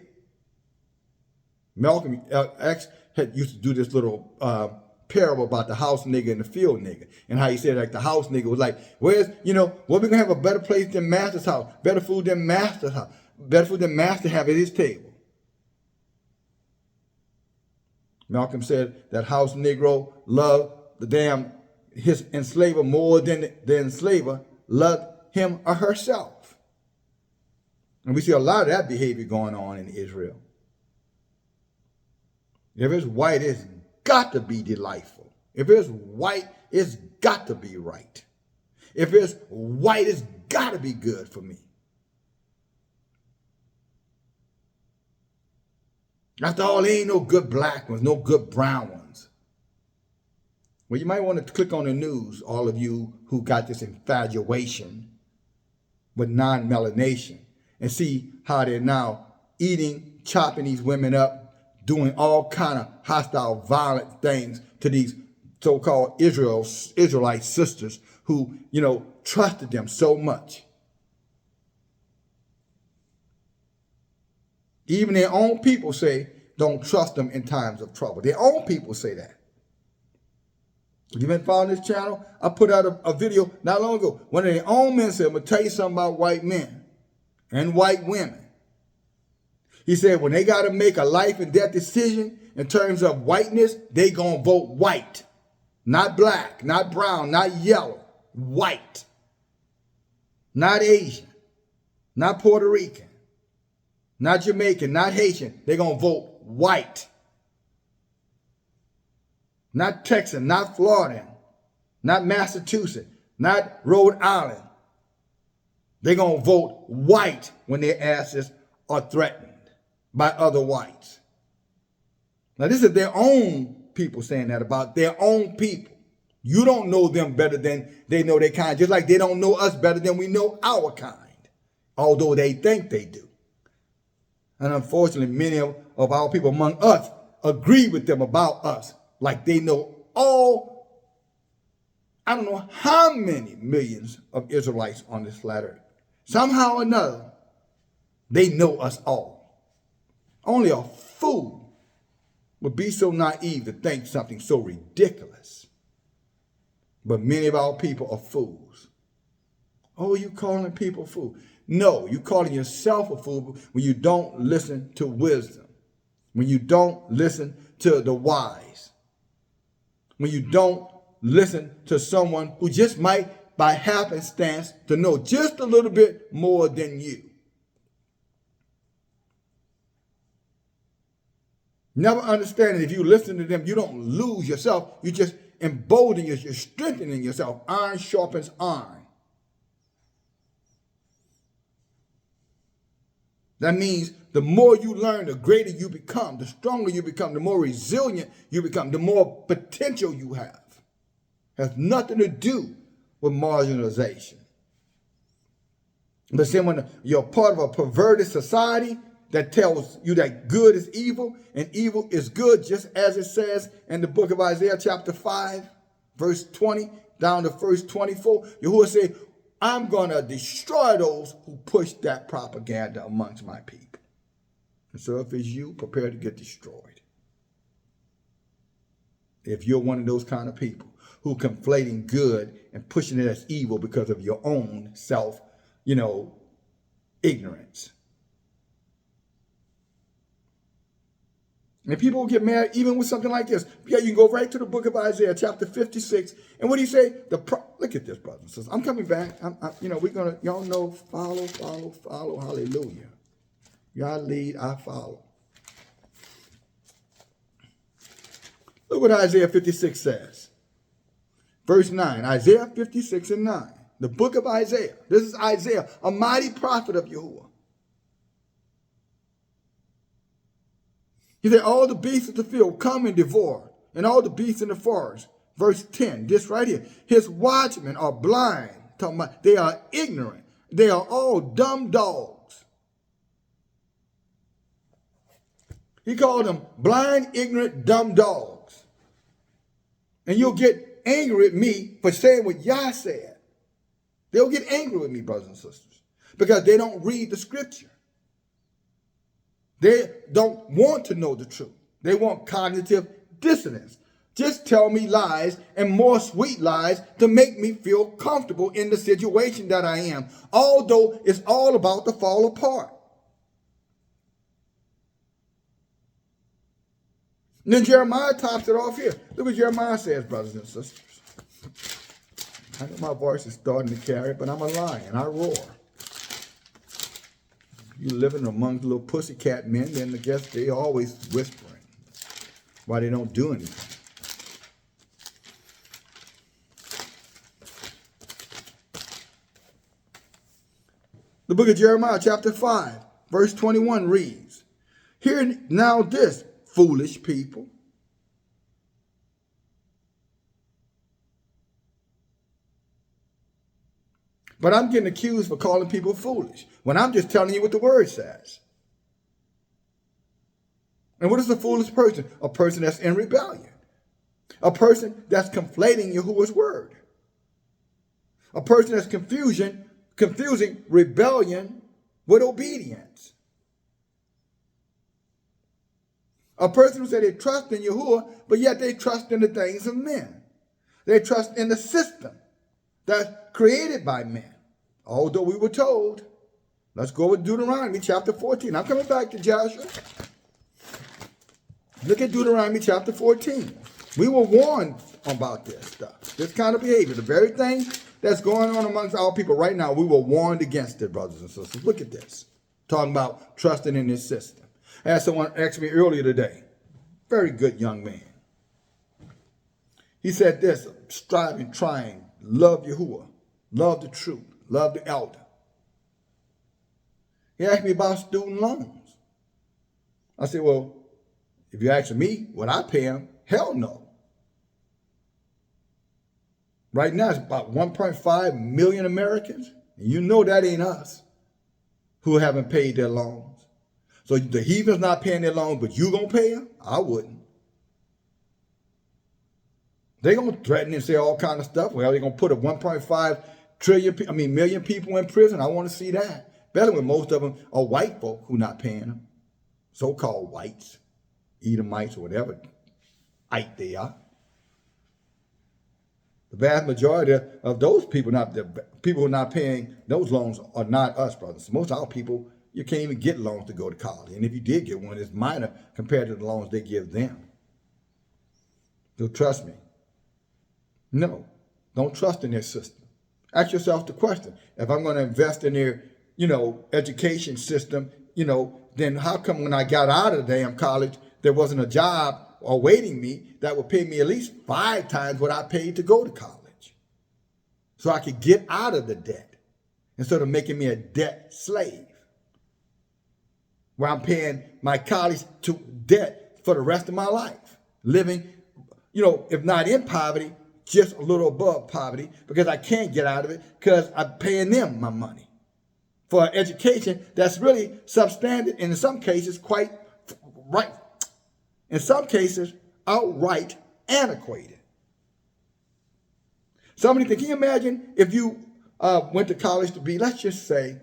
Malcolm X used to do this little parable about the house nigga and the field nigga, and how he said like the house nigga was like, where's, what we gonna have a better place than master's house, better food than master's house, better food than master have at his table. Malcolm said that house Negro loved his enslaver more than the enslaver loved him or herself. And we see a lot of that behavior going on in Israel. If it's white, it's got to be delightful. If it's white, it's got to be right. If it's white, it's got to be good for me. After all, there ain't no good black ones, no good brown ones. Well, you might want to click on the news, all of you who got this infatuation with non-melanation, and see how they're now eating, chopping these women up, doing all kind of hostile, violent things to these so-called Israelite sisters who, trusted them so much. Even their own people say, don't trust them in times of trouble. Their own people say that. If you've been following this channel, I put out a video not long ago. One of their own men said, I'm going to tell you something about white men and white women. He said when they got to make a life and death decision in terms of whiteness, they going to vote white. Not black, not brown, not yellow. White. Not Asian. Not Puerto Rican. Not Jamaican, not Haitian. They're going to vote white. Not Texan, not Floridan, not Massachusetts, not Rhode Island. They're going to vote white when their asses are threatened by other whites. Now, this is their own people saying that about their own people. You don't know them better than they know their kind, just like they don't know us better than we know our kind, although they think they do. And unfortunately, many of our people among us agree with them about us, like they know all, I don't know how many millions of Israelites on this flat earth. Somehow or another, they know us all. Only a fool would be so naive to think something so ridiculous. But many of our people are fools. Oh, you calling people fools? No, you calling yourself a fool when you don't listen to wisdom, when you don't listen to the wise, when you don't listen to someone who just might, by happenstance, to know just a little bit more than you. Never understanding if you listen to them, you don't lose yourself. You just embolden yourself. You're strengthening yourself. Iron sharpens iron. That means the more you learn, the greater you become, the stronger you become, the more resilient you become, the more potential you have. It has nothing to do with marginalization. But then when you're part of a perverted society that tells you that good is evil and evil is good, just as it says in the book of Isaiah chapter 5, verse 20 down to verse 24, Yahuwah said, I'm going to destroy those who push that propaganda amongst my people. And so if it's you, prepare to get destroyed. If you're one of those kind of people who conflating good and pushing it as evil because of your own self, ignorance. And people will get mad even with something like this. Yeah, you can go right to the book of Isaiah, chapter 56. And what do you say? Look at this, brothers and sisters. I'm coming back. Y'all know, follow, hallelujah. Y'all lead, I follow. Look what Isaiah 56 says. Verse 9, Isaiah 56 and 9. The book of Isaiah. This is Isaiah, a mighty prophet of Yahuwah. He said, all the beasts of the field come and devour, and all the beasts in the forest. Verse 10, this right here. His watchmen are blind. Talking about they are ignorant. They are all dumb dogs. He called them blind, ignorant, dumb dogs. And you'll get angry at me for saying what Yah said. They'll get angry with me, brothers and sisters, because they don't read the scripture. They don't want to know the truth. They want cognitive dissonance. Just tell me lies and more sweet lies to make me feel comfortable in the situation that I am, although it's all about to fall apart. And then Jeremiah tops it off here. Look what Jeremiah says, brothers and sisters. I know my voice is starting to carry, but I'm a lion. I roar. You living among the little pussycat men, then I guess they always whispering why they don't do anything. The book of Jeremiah, chapter 5, verse 21 reads, hear now this, foolish people. But I'm getting accused for calling people foolish when I'm just telling you what the word says. And what is a foolish person? A person that's in rebellion. A person that's conflating Yahuwah's word. A person that's confusing rebellion with obedience. A person who said they trust in Yahuwah, but yet they trust in the things of men. They trust in the system that's created by men. Although we were told Let's go with Deuteronomy chapter 14. I'm coming back to Joshua. Look at Deuteronomy chapter 14. We were warned about this stuff, this kind of behavior. The very thing that's going on amongst our people right now, we were warned against it, brothers and sisters. Look at this. Talking about trusting in this system. As someone asked me earlier today, very good young man. He said this, striving, trying, love Yahuwah, love the truth, love the elder. He asked me about student loans. I said, well, if you're asking me, would I pay him? Hell no. Right now, it's about 1.5 million Americans. And you know that ain't us who haven't paid their loans. So the heathen's not paying their loans, but you gonna pay them? I wouldn't. They're gonna threaten and say all kind of stuff. Well, they're gonna put a 1.5 million people in prison. I want to see that. Better when most of them are white folk who not paying them. So-called whites, Edomites, or whatever they are. The vast majority of those people, the people who are not paying those loans are not us, brothers. Most of our people, you can't even get loans to go to college. And if you did get one, it's minor compared to the loans they give them. So trust me. No, don't trust in their system. Ask yourself the question, if I'm going to invest in their, education system, then how come when I got out of the damn college, there wasn't a job awaiting me that would pay me at least 5 times what I paid to go to college? So I could get out of the debt instead of making me a debt slave, where I'm paying my college to debt for the rest of my life, living, if not in poverty, just a little above poverty, because I can't get out of it because I'm paying them my money for an education that's really substandard and in some cases quite right. In some cases, outright antiquated. Somebody think, can you imagine if you went to college to be, let's just say,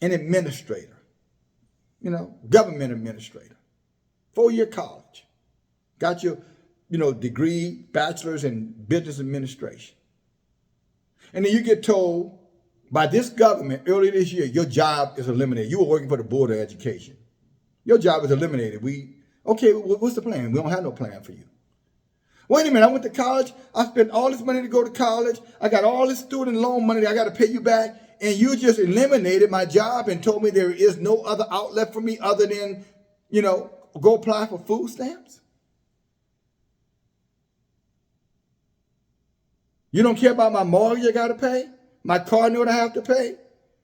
an administrator, government administrator, 4-year college, got your, degree, bachelor's in business administration. And then you get told by this government earlier this year, your job is eliminated. You were working for the Board of Education. Your job is eliminated. Okay, what's the plan? We don't have no plan for you. Wait a minute, I went to college. I spent all this money to go to college. I got all this student loan money that I got to pay you back. And you just eliminated my job and told me there is no other outlet for me other than, go apply for food stamps? You don't care about my mortgage I got to pay? My car note I have to pay?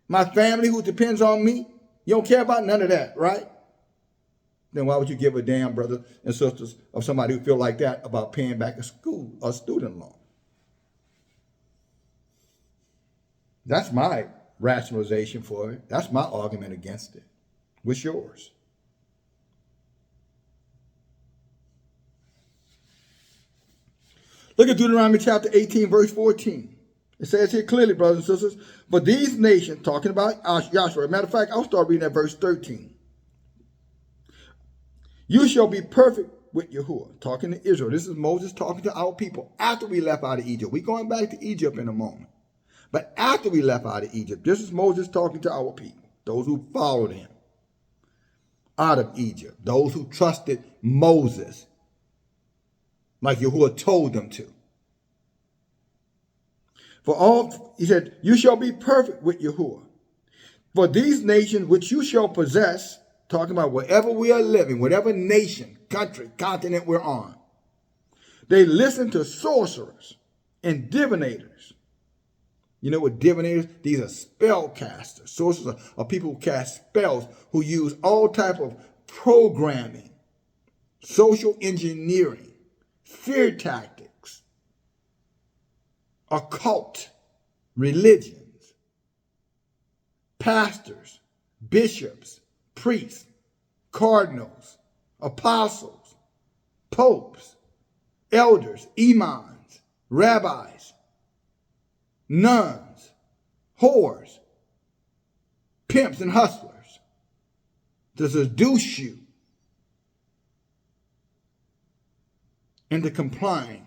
My family who depends on me? You don't care about none of that, right? Then why would you give a damn, brothers and sisters, of somebody who feel like that about paying back a student loan? That's my rationalization for it. That's my argument against it. What's yours? Look at Deuteronomy chapter 18, verse 14. It says here clearly, brothers and sisters, for these nations, talking about Joshua. Matter of fact, I'll start reading at verse 13. You shall be perfect with Yahuwah, talking to Israel. This is Moses talking to our people after we left out of Egypt. We're going back to Egypt in a moment. But after we left out of Egypt, this is Moses talking to our people, those who followed him out of Egypt, those who trusted Moses like Yahuwah told them to. He said, you shall be perfect with Yahuwah. For these nations which you shall possess, talking about wherever we are living, whatever nation, country, continent we're on, they listen to sorcerers and divinators. You know what divinators? These are spellcasters. Sorcerers are people who cast spells, who use all type of programming, social engineering, fear tactics, occult, religions, pastors, bishops, priests, cardinals, apostles, popes, elders, imams, rabbis, nuns, whores, pimps and hustlers to seduce you into complying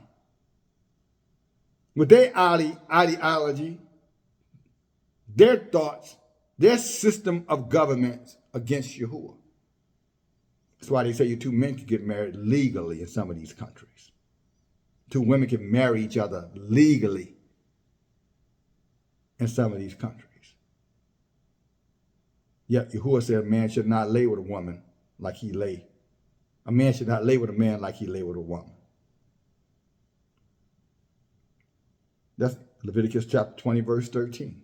with their ideology, their thoughts, their system of government against Yahuwah. That's why they say you two men can get married legally in some of these countries. Two women can marry each other legally in some of these countries. Yet Yahuwah said a man should not lay with a woman like he lay. A man should not lay with a man like he lay with a woman. That's Leviticus chapter 20, verse 13.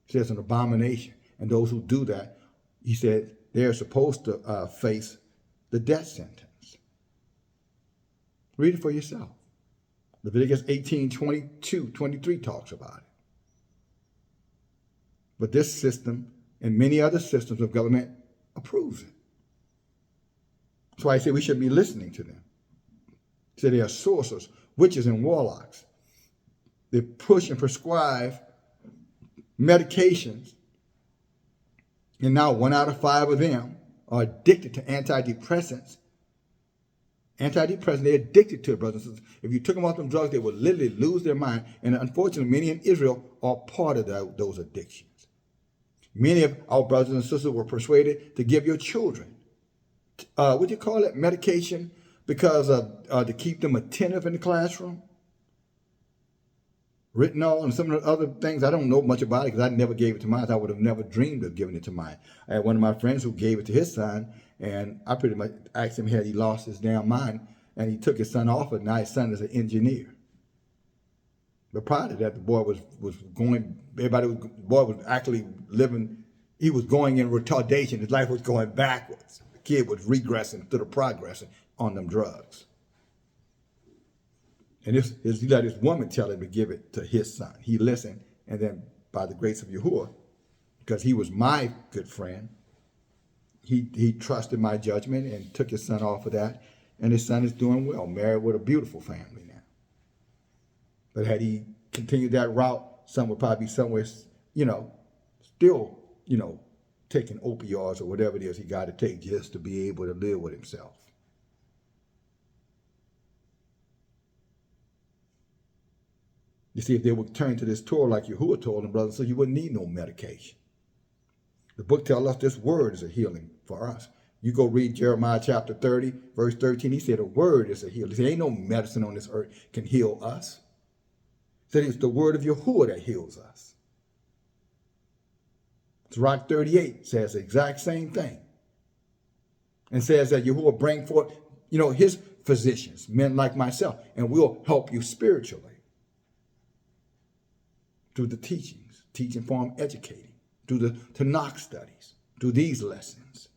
It says an abomination. And those who do that, he said, they're supposed to face the death sentence. Read it for yourself. Leviticus 18, 22, 23 talks about it. But this system and many other systems of government approves it. That's why I say we should be listening to them. He said they are sorcerers, witches, and warlocks. They push and prescribe medications, and now 1 out of 5 of them are addicted to antidepressants. They're addicted to it, brothers and sisters. If you took them off them drugs, they would literally lose their mind. And unfortunately, many in Israel are part of those addictions. Many of our brothers and sisters were persuaded to give your children, what do you call it, medication, because to keep them attentive in the classroom. Retinol and some of the other things, I don't know much about it because I never gave it to mine. I would have never dreamed of giving it to mine. I had one of my friends who gave it to his son, and I pretty much asked him had he lost his damn mind, and he took his son off it. Now his son is an engineer. But prior to that, the boy was going, the boy was actually living, he was going in retardation. His life was going backwards. The kid was regressing instead of progressing on them drugs. And he let his woman tell him to give it to his son. He listened, and then by the grace of Yahuwah, because he was my good friend, he trusted my judgment and took his son off of that. And his son is doing well, married with a beautiful family now. But had he continued that route, son would probably be somewhere, still, taking opioids or whatever it is he got to take just to be able to live with himself. You see, if they would turn to this Torah like Yahuwah told them, brothers, so you wouldn't need no medication. The book tells us this word is a healing for us. You go read Jeremiah chapter 30, verse 13. He said a word is a healing. He said ain't no medicine on this earth can heal us. He said it's the word of Yahuwah that heals us. Sirach 38 says the exact same thing. And says that Yahuwah bring forth, his physicians, men like myself, and we'll help you spiritually. Through the teachings, teaching, form, educating, through the Tanakh studies, through these lessons.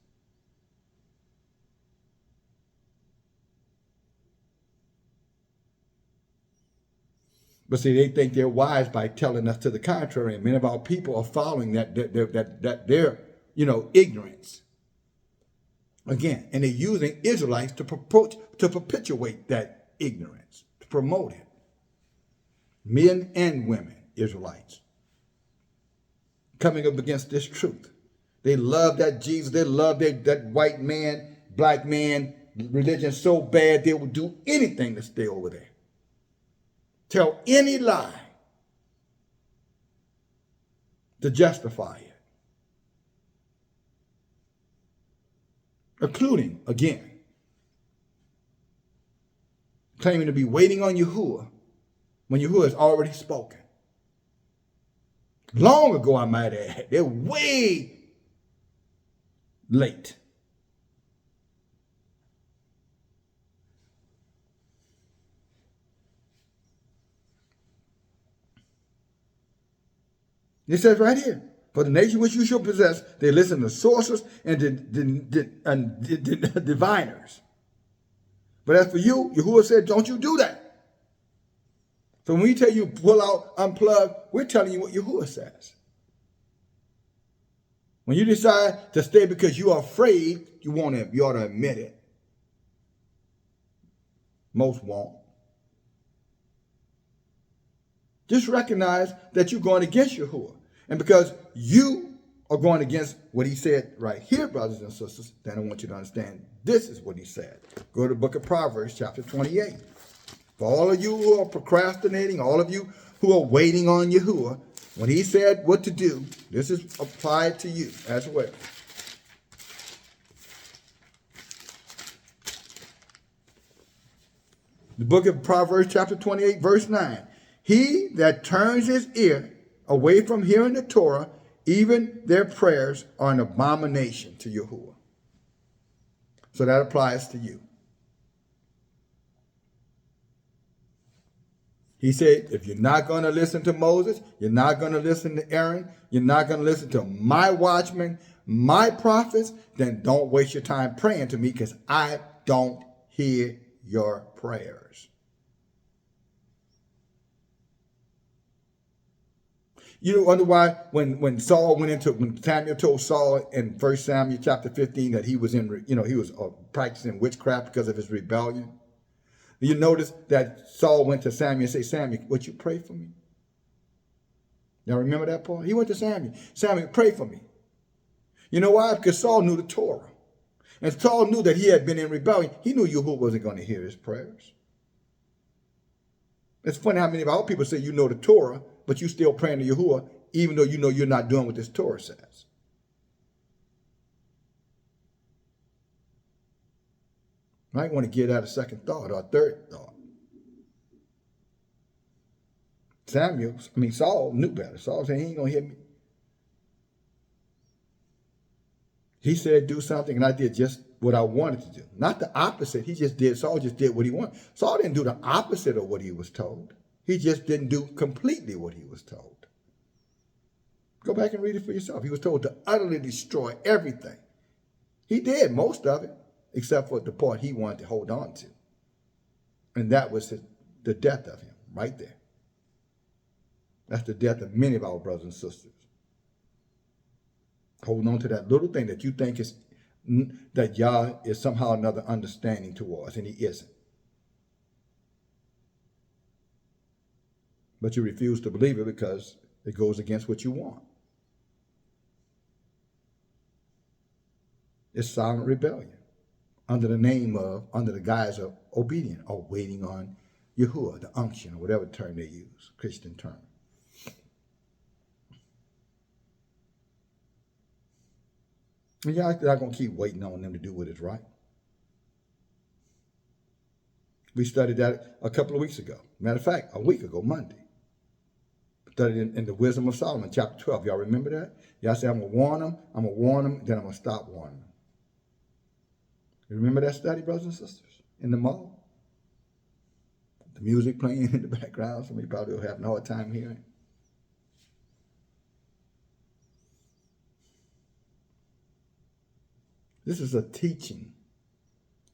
But see, they think they're wise by telling us to the contrary, and many of our people are following their ignorance. Again, and they're using Israelites to perpetuate that ignorance, to promote it. Men and women. Israelites coming up against this truth. They love that Jesus, they love that white man, black man religion so bad they will do anything to stay over there. Tell any lie to justify it. Including, again, claiming to be waiting on Yahuwah when Yahuwah has already spoken. Long ago, I might add. They're way late. It says right here, for the nation which you shall possess, they listen to sorcerers and diviners. But as for you, Yahuwah said, don't you do that. So when we tell you pull out, unplug, we're telling you what Yahuwah says. When you decide to stay because you are afraid, you ought to admit it. Most won't. Just recognize that you're going against Yahuwah. And because you are going against what he said right here, brothers and sisters, then I want you to understand this is what he said. Go to the book of Proverbs, chapter 28. For all of you who are procrastinating, all of you who are waiting on Yahuwah, When he said what to do, this is applied to you as well. The book of Proverbs chapter 28, verse 9. He that turns his ear away from hearing the Torah, even their prayers are an abomination to Yahuwah. So that applies to you. He said, if you're not going to listen to Moses, you're not going to listen to Aaron, you're not going to listen to my watchmen, my prophets, then don't waste your time praying to me because I don't hear your prayers. You wonder why when Samuel told Saul in 1 Samuel chapter 15 that he was practicing witchcraft because of his rebellion. You notice that Saul went to Samuel and said, Samuel, would you pray for me? Now remember that part? He went to Samuel. Samuel, pray for me. You know why? Because Saul knew the Torah. And Saul knew that he had been in rebellion. He knew Yahuwah wasn't going to hear his prayers. It's funny how many of our people say you know the Torah, but you still praying to Yahuwah, even though you know you're not doing what this Torah says. You might want to give that a second thought or a third thought. Saul knew better. Saul said, he ain't going to hear me. He said, do something, and I did just what I wanted to do. Not the opposite. Saul just did what he wanted. Saul didn't do the opposite of what he was told. He just didn't do completely what he was told. Go back and read it for yourself. He was told to utterly destroy everything. He did most of it, except for the part he wanted to hold on to. And that was the death of him, right there. That's the death of many of our brothers and sisters. Holding on to that little thing that you think is that Yah is somehow another understanding towards, and he isn't. But you refuse to believe it because it goes against what you want. It's silent rebellion under the guise of obedience or waiting on Yahuwah, the unction, or whatever term they use, Christian term. And y'all not going to keep waiting on them to do what is right. We studied that a couple of weeks ago. Matter of fact, a week ago, Monday. Studied in the Wisdom of Solomon, chapter 12. Y'all remember that? Y'all say, I'm going to warn them, then I'm going to stop warning them. You remember that study, brothers and sisters, in the mall? The music playing in the background. Some of you probably will have a hard time hearing. This is a teaching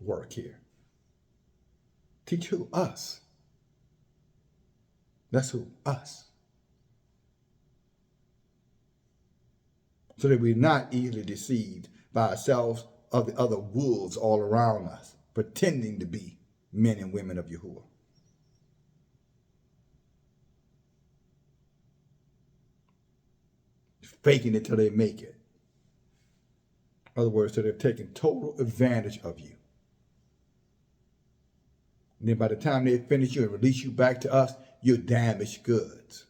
work here. Teach who? Us. That's who? Us. So that we're not easily deceived by ourselves or the other wolves all around us, pretending to be men and women of Yahuwah. Faking it till they make it. In other words, so they're taking total advantage of you. And then by the time they finish you and release you back to us, you're damaged goods.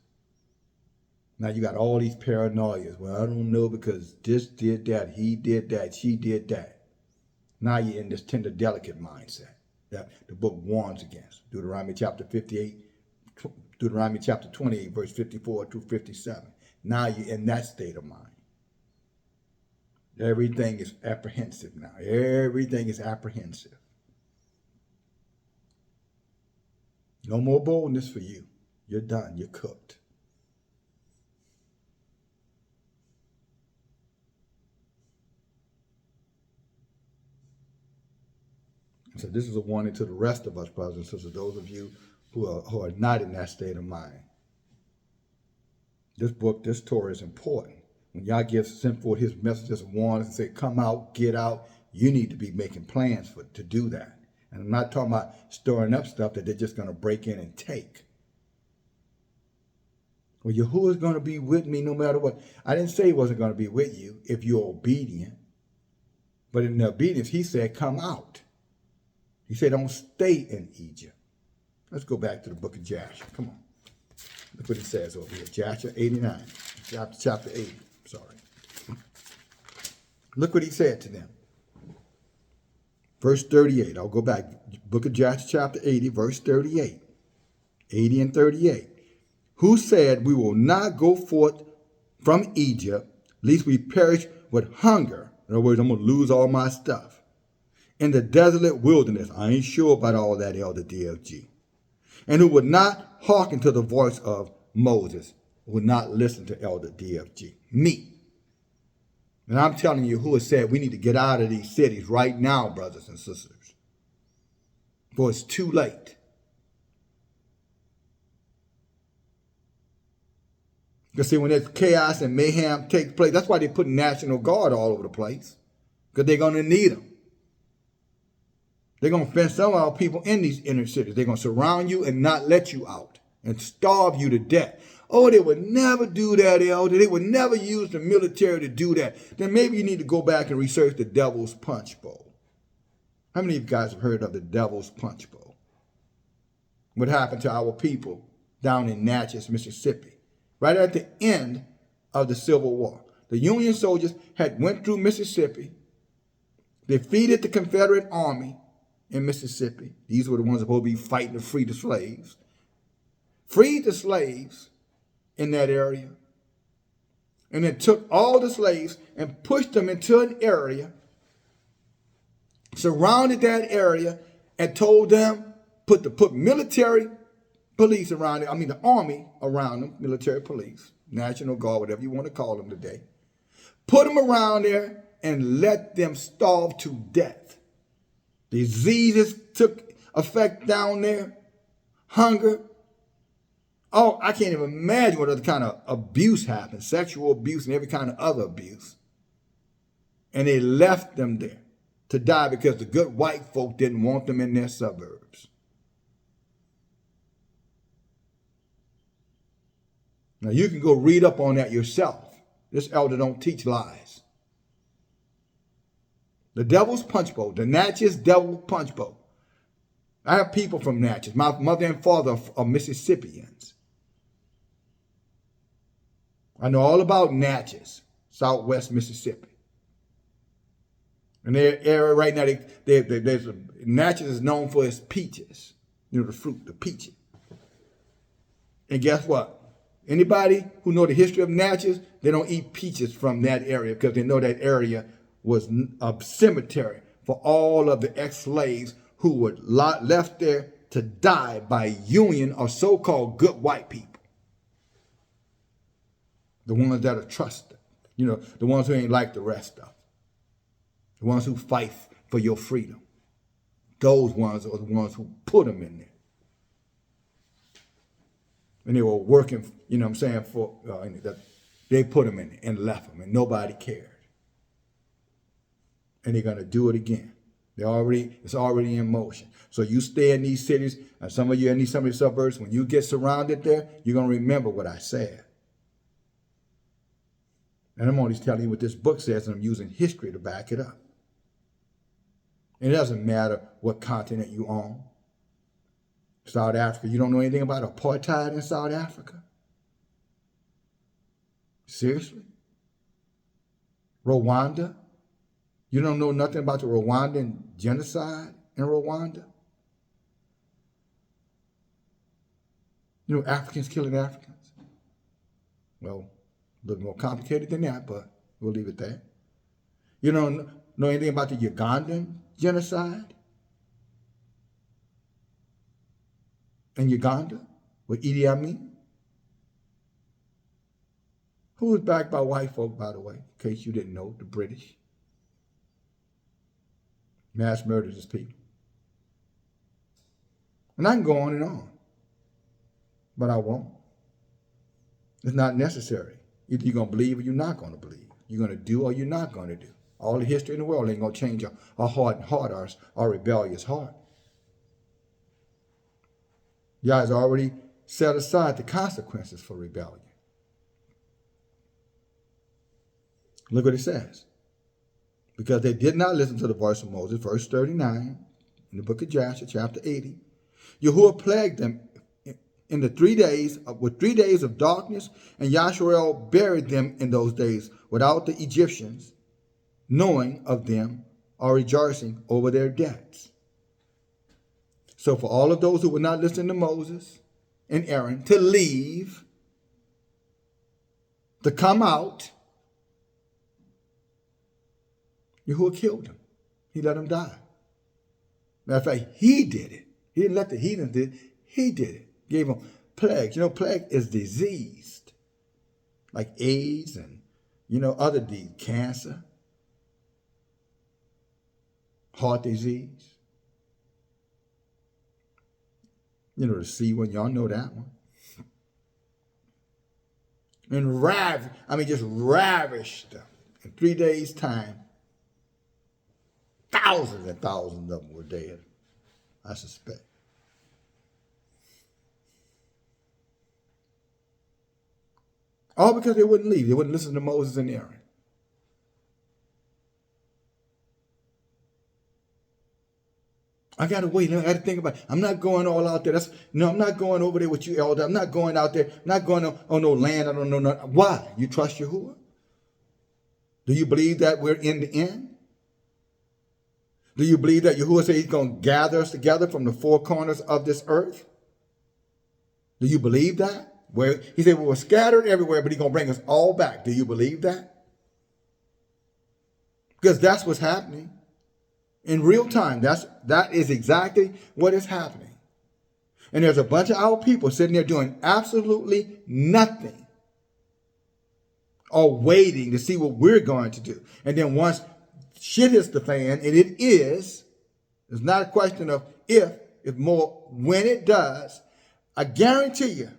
Now you got all these paranoias. Well, I don't know because this did that, he did that, she did that. Now you're in this tender, delicate mindset that the book warns against. Deuteronomy chapter 28, verse 54 through 57. Now you're in that state of mind. Everything is apprehensive now. Everything is apprehensive. No more boldness for you. You're done. You're cooked. So this is a warning to the rest of us, brothers and sisters, those of you who are not in that state of mind. This book, this Torah is important. When Yah sent forth his messages of warnings and say, come out, get out, you need to be making plans to do that. And I'm not talking about storing up stuff that they're just going to break in and take. Well, Yahuwah is going to be with me no matter what. I didn't say he wasn't going to be with you if you're obedient. But in the obedience, he said, come out. He said, don't stay in Egypt. Let's go back to the book of Jasher. Come on. Look what he says over here. Chapter 89. Chapter 80. Sorry. Look what he said to them. Verse 38. I'll go back. Book of Joshua chapter 80, verse 38. 80 and 38. Who said, we will not go forth from Egypt, lest we perish with hunger. In other words, I'm going to lose all my stuff. In the desolate wilderness. I ain't sure about all that, Elder DFG. And who would not hearken to the voice of Moses, would not listen to Elder DFG. Me. And I'm telling you, who has said we need to get out of these cities right now, brothers and sisters. For it's too late. Because see, when there's chaos and mayhem takes place, that's why they put National Guard all over the place. Because they're going to need them. They're going to fence some of our people in these inner cities. They're going to surround you and not let you out and starve you to death. Oh, they would never do that, Elder. They would never use the military to do that. Then maybe you need to go back and research the Devil's Punch Bowl. How many of you guys have heard of the Devil's Punch Bowl? What happened to our people down in Natchez, Mississippi, right at the end of the Civil War. The Union soldiers had went through Mississippi, defeated the Confederate Army in Mississippi. These were the ones supposed to be fighting to free the slaves. Freed the slaves in that area, and then took all the slaves and pushed them into an area, surrounded that area, and told them put military police around it. I mean the army around them, military police, National Guard, whatever you want to call them today. Put them around there and let them starve to death. Diseases took effect down there, hunger. Oh, I can't even imagine what other kind of abuse happened, sexual abuse and every kind of other abuse. And they left them there to die because the good white folk didn't want them in their suburbs. Now, you can go read up on that yourself. This elder don't teach lies. The Devil's Punch Bowl, the Natchez Devil Punch Bowl. I have people from Natchez. My mother and father are Mississippians. I know all about Natchez, southwest Mississippi. And their area right now, Natchez is known for its peaches. You know, the fruit, the peaches. And guess what? Anybody who know the history of Natchez, they don't eat peaches from that area because they know that area was a cemetery for all of the ex-slaves who were left there to die by Union or so-called good white people. The ones that are trusted. You know, the ones who ain't like the rest of them. The ones who fight for your freedom. Those ones are the ones who put them in there. And they were working, you know what I'm saying, for they put them in there and left them, and nobody cared. And they're going to do it again. It's already in motion. So you stay in these cities, and some of you in some of the suburbs, when you get surrounded there, you're going to remember what I said. And I'm only telling you what this book says, and I'm using history to back it up. And it doesn't matter what continent you own. South Africa, you don't know anything about apartheid in South Africa? Seriously? Rwanda? You don't know nothing about the Rwandan genocide in Rwanda? You know, Africans killing Africans? Well, a little more complicated than that, but we'll leave it there. You don't know anything about the Ugandan genocide in Uganda with Idi Amin? Who was backed by white folk, by the way, in case you didn't know, the British. Mass murdered his people. And I can go on and on, but I won't. It's not necessary. Either you're going to believe or you're not going to believe. You're going to do or you're not going to do. All the history in the world ain't going to change our hardened heart, our rebellious heart. Yah has already set aside the consequences for rebellion. Look what it says. Because they did not listen to the voice of Moses, verse 39, in the book of Joshua, chapter 80. Yahuwah plagued them in the 3 days, with 3 days of darkness, and Yasharel buried them in those days without the Egyptians knowing of them or rejoicing over their debts. So for all of those who would not listen to Moses and Aaron to leave, to come out, Yahuwah killed them. He let them die. Matter of fact, he did it. He didn't let the heathens do it. He did it. Gave them plagues. You know, plague is diseased. Like AIDS and, other disease. Cancer. Heart disease. The C one. Y'all know that one. And just ravished them. In 3 days' time, thousands and thousands of them were dead, I suspect. All because they wouldn't leave. They wouldn't listen to Moses and Aaron. I got to wait. I got to think about it. I'm not going all out there. I'm not going over there with you, elder. I'm not going out there. I'm not going on no land. I don't know. Why? You trust Yahuwah? Do you believe that we're in the end? Do you believe that Yahuwah said he's going to gather us together from the four corners of this earth? Do you believe that? Where he said we were scattered everywhere, but he's going to bring us all back. Do you believe that? Because that's what's happening. In real time, that is exactly what is happening. And there's a bunch of our people sitting there doing absolutely nothing or waiting to see what we're going to do. And then once shit hits the fan, and it's not a question of if, it's more when it does. I guarantee you,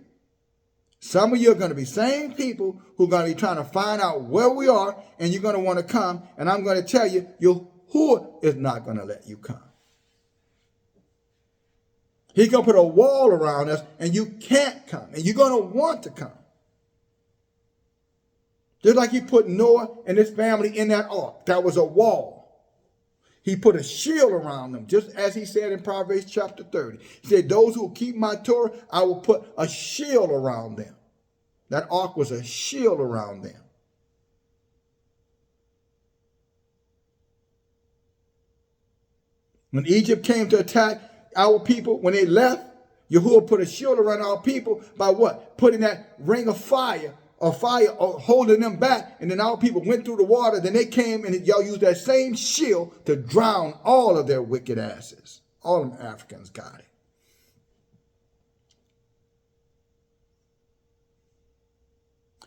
some of you are going to be same people who are going to be trying to find out where we are, and you're going to want to come, and I'm going to tell you, Yahuwah is not going to let you come. He's going to put a wall around us, and you can't come, and you're going to want to come. Just like he put Noah and his family in that ark. That was a wall. He put a shield around them, just as he said in Proverbs chapter 30. He said, those who keep my Torah, I will put a shield around them. That ark was a shield around them. When Egypt came to attack our people, when they left, Yahuwah put a shield around our people by what? Putting that ring of fire or holding them back. And then our people went through the water. Then they came and y'all used that same shield to drown all of their wicked asses. All of them Africans got it.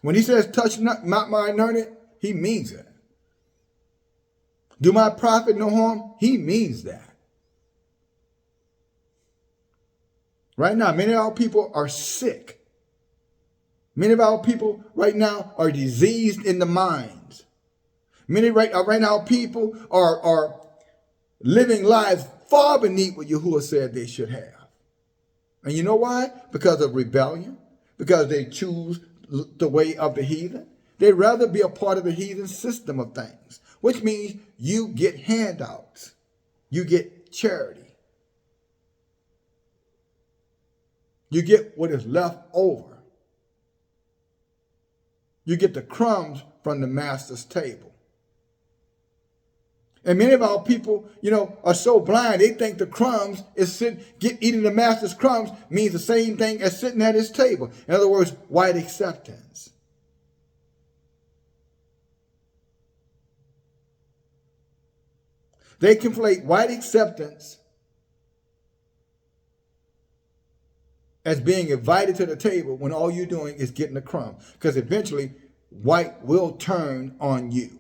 When he says, touch not my anointed, he means it. Do my prophet no harm? He means that. Right now, many of our people are sick. Many of our people right now are diseased in the minds. Many right now people are living lives far beneath what Yahuwah said they should have. And you know why? Because of rebellion. Because they choose the way of the heathen. They'd rather be a part of the heathen system of things, which means you get handouts. You get charity. You get what is left over. You get the crumbs from the master's table. And many of our people, are so blind, they think the crumbs is eating the master's crumbs means the same thing as sitting at his table. In other words, white acceptance. They conflate white acceptance as being invited to the table when all you're doing is getting a crumb. Because eventually, white will turn on you.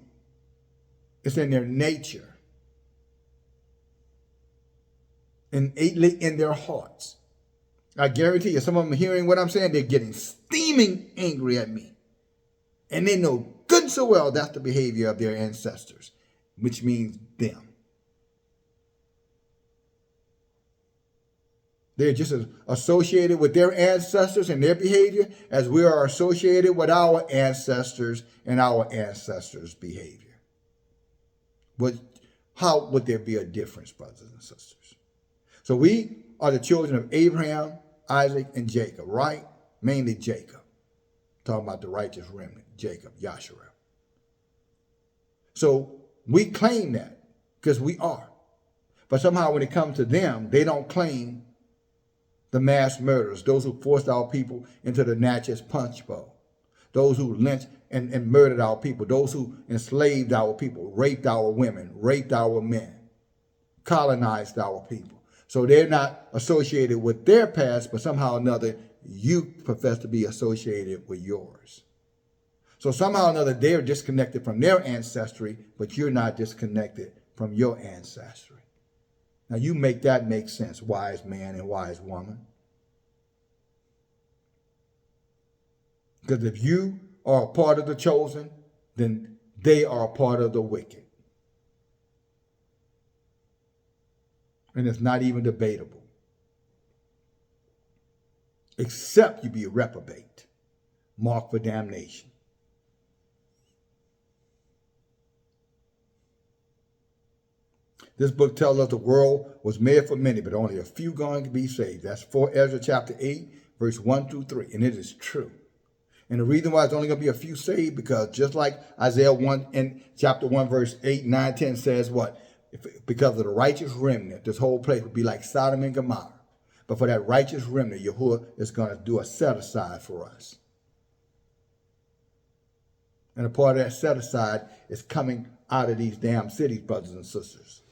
It's in their nature. Innately in their hearts. I guarantee you, some of them hearing what I'm saying, they're getting steaming angry at me. And they know good and so well that's the behavior of their ancestors, which means them. They're just as associated with their ancestors and their behavior as we are associated with our ancestors and our ancestors' behavior. But how would there be a difference, brothers and sisters? So we are the children of Abraham, Isaac, and Jacob, right? Mainly Jacob. Talking about the righteous remnant, Jacob, Yahshua. So we claim that because we are. But somehow when it comes to them, they don't claim the mass murderers, those who forced our people into the Natchez punch bowl, those who lynched and murdered our people, those who enslaved our people, raped our women, raped our men, colonized our people. So they're not associated with their past, but somehow or another, you profess to be associated with yours. So somehow or another, they're disconnected from their ancestry, but you're not disconnected from your ancestry. Now you make that make sense, wise man and wise woman. Because if you are a part of the chosen, then they are a part of the wicked. And it's not even debatable. Except you be a reprobate, marked for damnation. This book tells us the world was made for many, but only a few going to be saved. That's 4 Ezra chapter 8, verse 1 through 3. And it is true. And the reason why it's only going to be a few saved, because just like Isaiah 1 in chapter 1, verse 8, 9, 10 says what? Because of the righteous remnant, this whole place would be like Sodom and Gomorrah. But for that righteous remnant, Yahuwah is going to do a set aside for us. And a part of that set aside is coming out of these damn cities, brothers and sisters,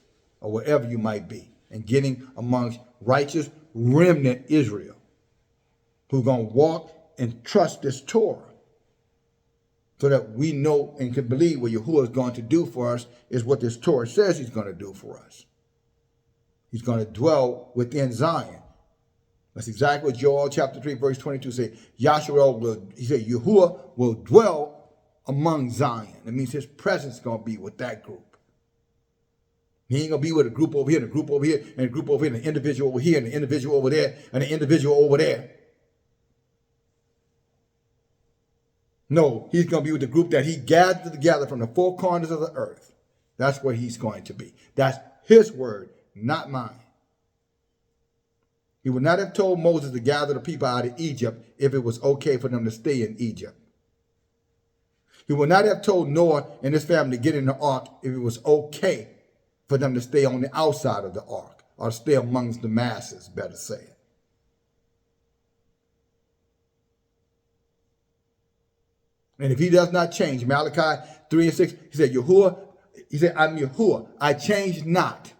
or wherever you might be, and getting amongst righteous remnant Israel, who's going to walk and trust this Torah, so that we know and can believe what Yahuwah is going to do for us is what this Torah says he's going to do for us. He's going to dwell within Zion. That's exactly what Joel chapter 3, verse 22 says. Yahshua will, he said, Yahuwah will dwell among Zion. That means his presence is going to be with that group. He ain't going to be with a group over here, and a group over here, and a group over here, and an individual over here, and an individual over there, and an individual over there. No, he's going to be with the group that he gathered together from the four corners of the earth. That's where he's going to be. That's his word, not mine. He would not have told Moses to gather the people out of Egypt if it was okay for them to stay in Egypt. He would not have told Noah and his family to get in the ark if it was okay for them to stay on the outside of the ark, or stay amongst the masses, better say it. And if he does not change, Malachi 3 and 6, he said, Yahuwah, he said, I'm Yahuwah, I change not.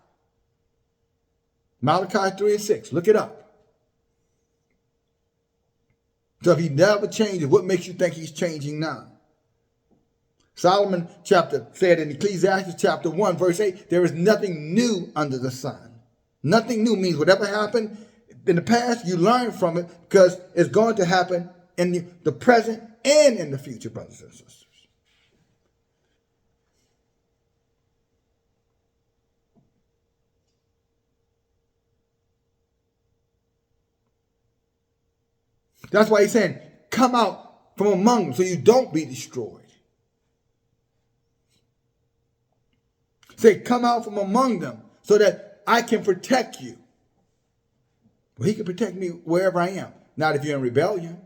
Malachi 3 and 6, look it up. So if he never changes, what makes you think he's changing now? Solomon said in Ecclesiastes chapter 1, verse 8, there is nothing new under the sun. Nothing new means whatever happened in the past, you learn from it, because it's going to happen in the present and in the future, brothers and sisters. That's why he's saying, come out from among them so you don't be destroyed. Say, come out from among them so that I can protect you. Well, he can protect me wherever I am. Not if you're in rebellion.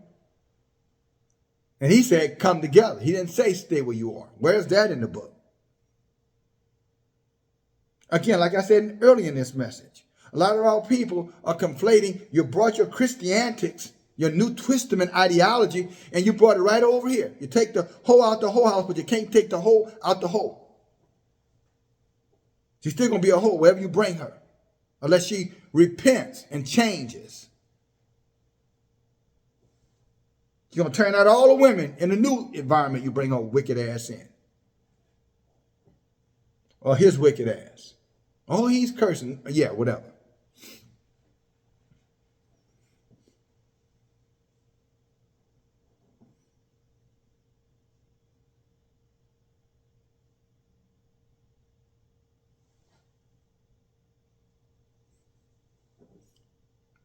And he said, come together. He didn't say stay where you are. Where's that in the book? Again, like I said earlier in this message, a lot of our people are conflating. You brought your Christiantics, your New Testament ideology, and you brought it right over here. You take the whole out the whole house, but you can't take the whole out the whole. She's still going to be a whole wherever you bring her, unless she repents and changes. You're going to turn out all the women in the new environment you bring her wicked ass in. Or his wicked ass. Oh, he's cursing. Yeah, whatever.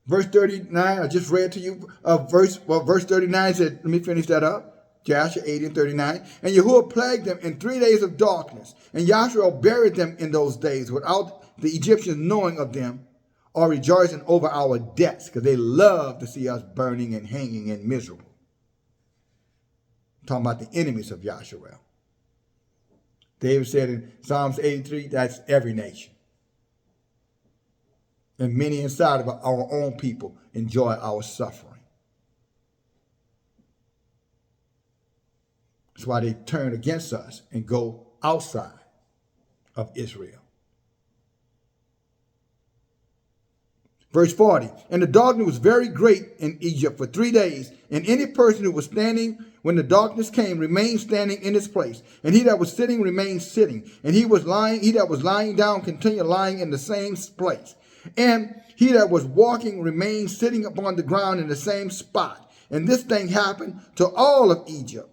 Verse 39, I just read to you, verse 39 said, let me finish that up. Joshua 8 and 39. And Yahuwah plagued them in 3 days of darkness. And Joshua buried them in those days without the Egyptians knowing of them. are rejoicing over our deaths because they love to see us burning and hanging and miserable. I'm talking about the enemies of Yahshua. David said in Psalms 83, that's every nation. And many inside of our own people enjoy our suffering. That's why they turn against us and go outside of Israel. Verse 40, and the darkness was very great in Egypt for 3 days, and any person who was standing when the darkness came remained standing in his place, and he that was sitting remained sitting, and he that was lying down continued lying in the same place, and he that was walking remained sitting upon the ground in the same spot. And this thing happened to all of Egypt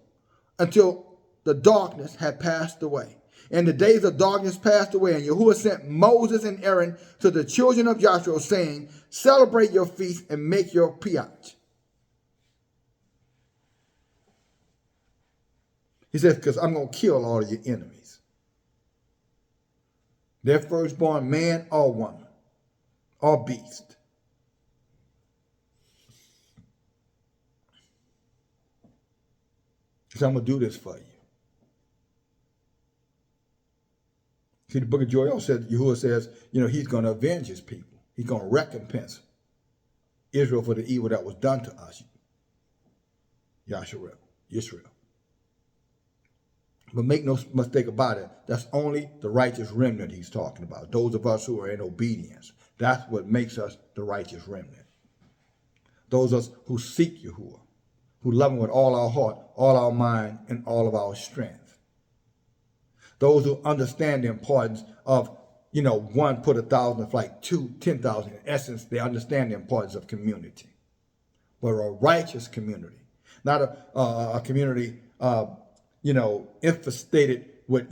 until the darkness had passed away. And the days of darkness passed away, and Yahuwah sent Moses and Aaron to the children of Joshua, saying, celebrate your feast and make your piat. He says, because I'm going to kill all of your enemies. Their firstborn man or woman or beast. So I'm going to do this for you. See, the book of Joel says, Yahuwah says, he's going to avenge his people. He's going to recompense Israel for the evil that was done to us. Yahshua, Israel. But make no mistake about it, that's only the righteous remnant he's talking about. Those of us who are in obedience. That's what makes us the righteous remnant. Those of us who seek Yahuwah, who love him with all our heart, all our mind, and all of our strength. Those who understand the importance of, one put 1,000 to flight, 2, 10,000. In essence, they understand the importance of community. But a righteous community, not a community, infestated with,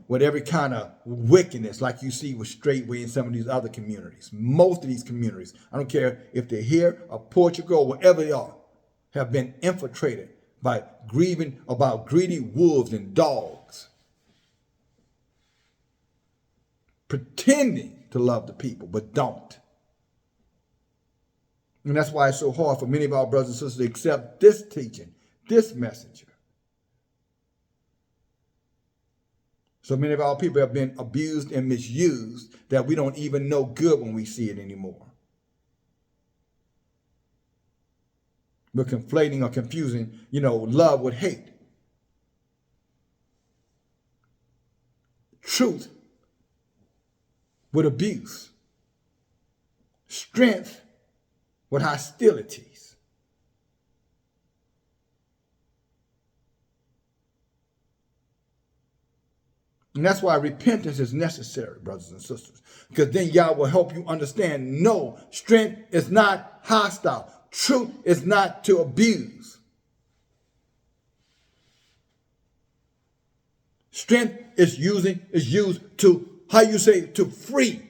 with every kind of wickedness like you see with Straightway and some of these other communities. Most of these communities, I don't care if they're here or Portugal, wherever they are, have been infiltrated by grieving about greedy wolves and dogs. Pretending to love the people, but don't. And that's why it's so hard for many of our brothers and sisters to accept this teaching, this messenger. So many of our people have been abused and misused that we don't even know good when we see it anymore. We're conflating or confusing, love with hate. Truth with abuse. Strength with hostilities. And that's why repentance is necessary, brothers and sisters. Because then Yah will help you understand, no, strength is not hostile. Truth is not to abuse. Strength is used to, to free,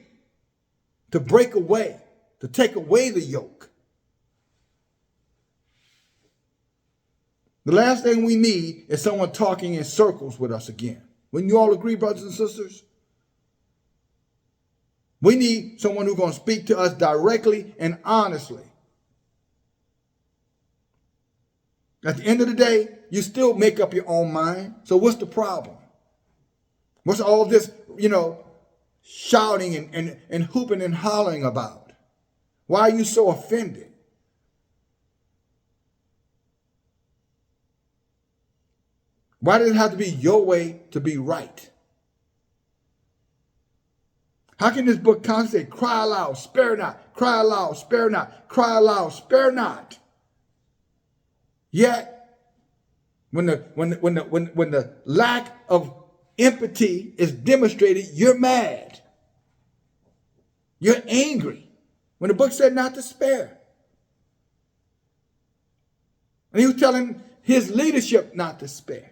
to break away, to take away the yoke. The last thing we need is someone talking in circles with us again. Wouldn't you all agree, brothers and sisters? We need someone who's going to speak to us directly and honestly. At the end of the day, you still make up your own mind. So what's the problem? What's all this, shouting and hooping and hollering about? Why are you so offended? Why does it have to be your way to be right? How can this book constantly say, cry aloud, spare not, cry aloud, spare not, cry aloud, spare not? Yet, when the lack of empathy is demonstrated, you're mad. You're angry. When the book said not to spare. And he was telling his leadership not to spare.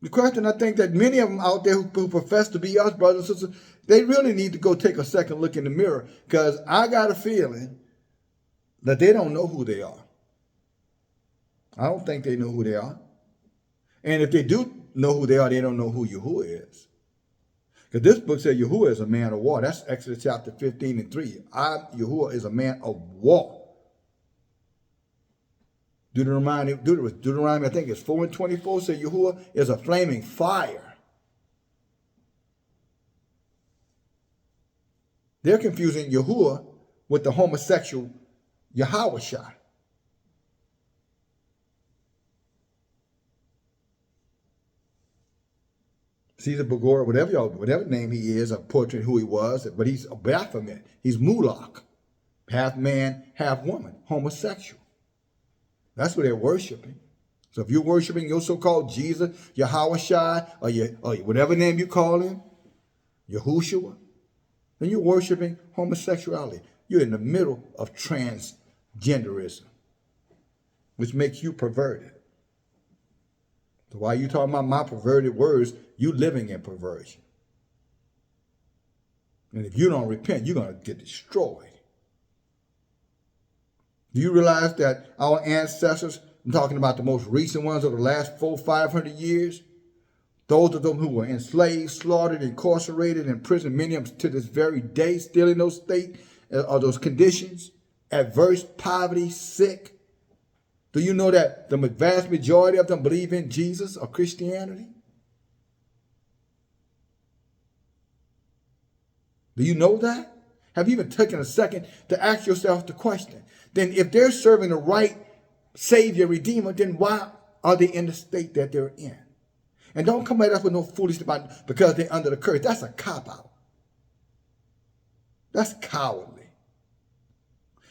The question, I think that many of them out there who profess to be us, brothers and sisters, they really need to go take a second look in the mirror, because I got a feeling that they don't know who they are. I don't think they know who they are. And if they do know who they are, they don't know who Yahuwah is. Because this book says Yahuwah is a man of war. That's Exodus chapter 15 and 3. Yahuwah is a man of war. Deuteronomy, I think it's 4 and 24, says Yahuwah is a flaming fire. They're confusing Yahuwah with the homosexual Yahuahs. Caesar Borgia, whatever name he is, a portrait of who he was, but he's a Baphomet. He's Moloch, half man, half woman, homosexual. That's what they're worshiping. So if you're worshiping your so-called Jesus, Yahuahs, or whatever name you call him, Yahushua, then you're worshiping homosexuality. You're in the middle of transgenderism, which makes you perverted. So while you talking about my perverted words, you living in perversion. And if you don't repent, you're going to get destroyed. Do you realize that our ancestors, I'm talking about the most recent ones of the last 400-500 years, those of them who were enslaved, slaughtered, incarcerated, imprisoned, many of them to this very day, still in those states, or those conditions, adverse, poverty, sick. Do you know that the vast majority of them believe in Jesus or Christianity? Do you know that? Have you even taken a second to ask yourself the question? Then if they're serving the right Savior, Redeemer, then why are they in the state that they're in? And don't come at us with no foolishness about because they're under the curse. That's a cop-out. That's cowardly.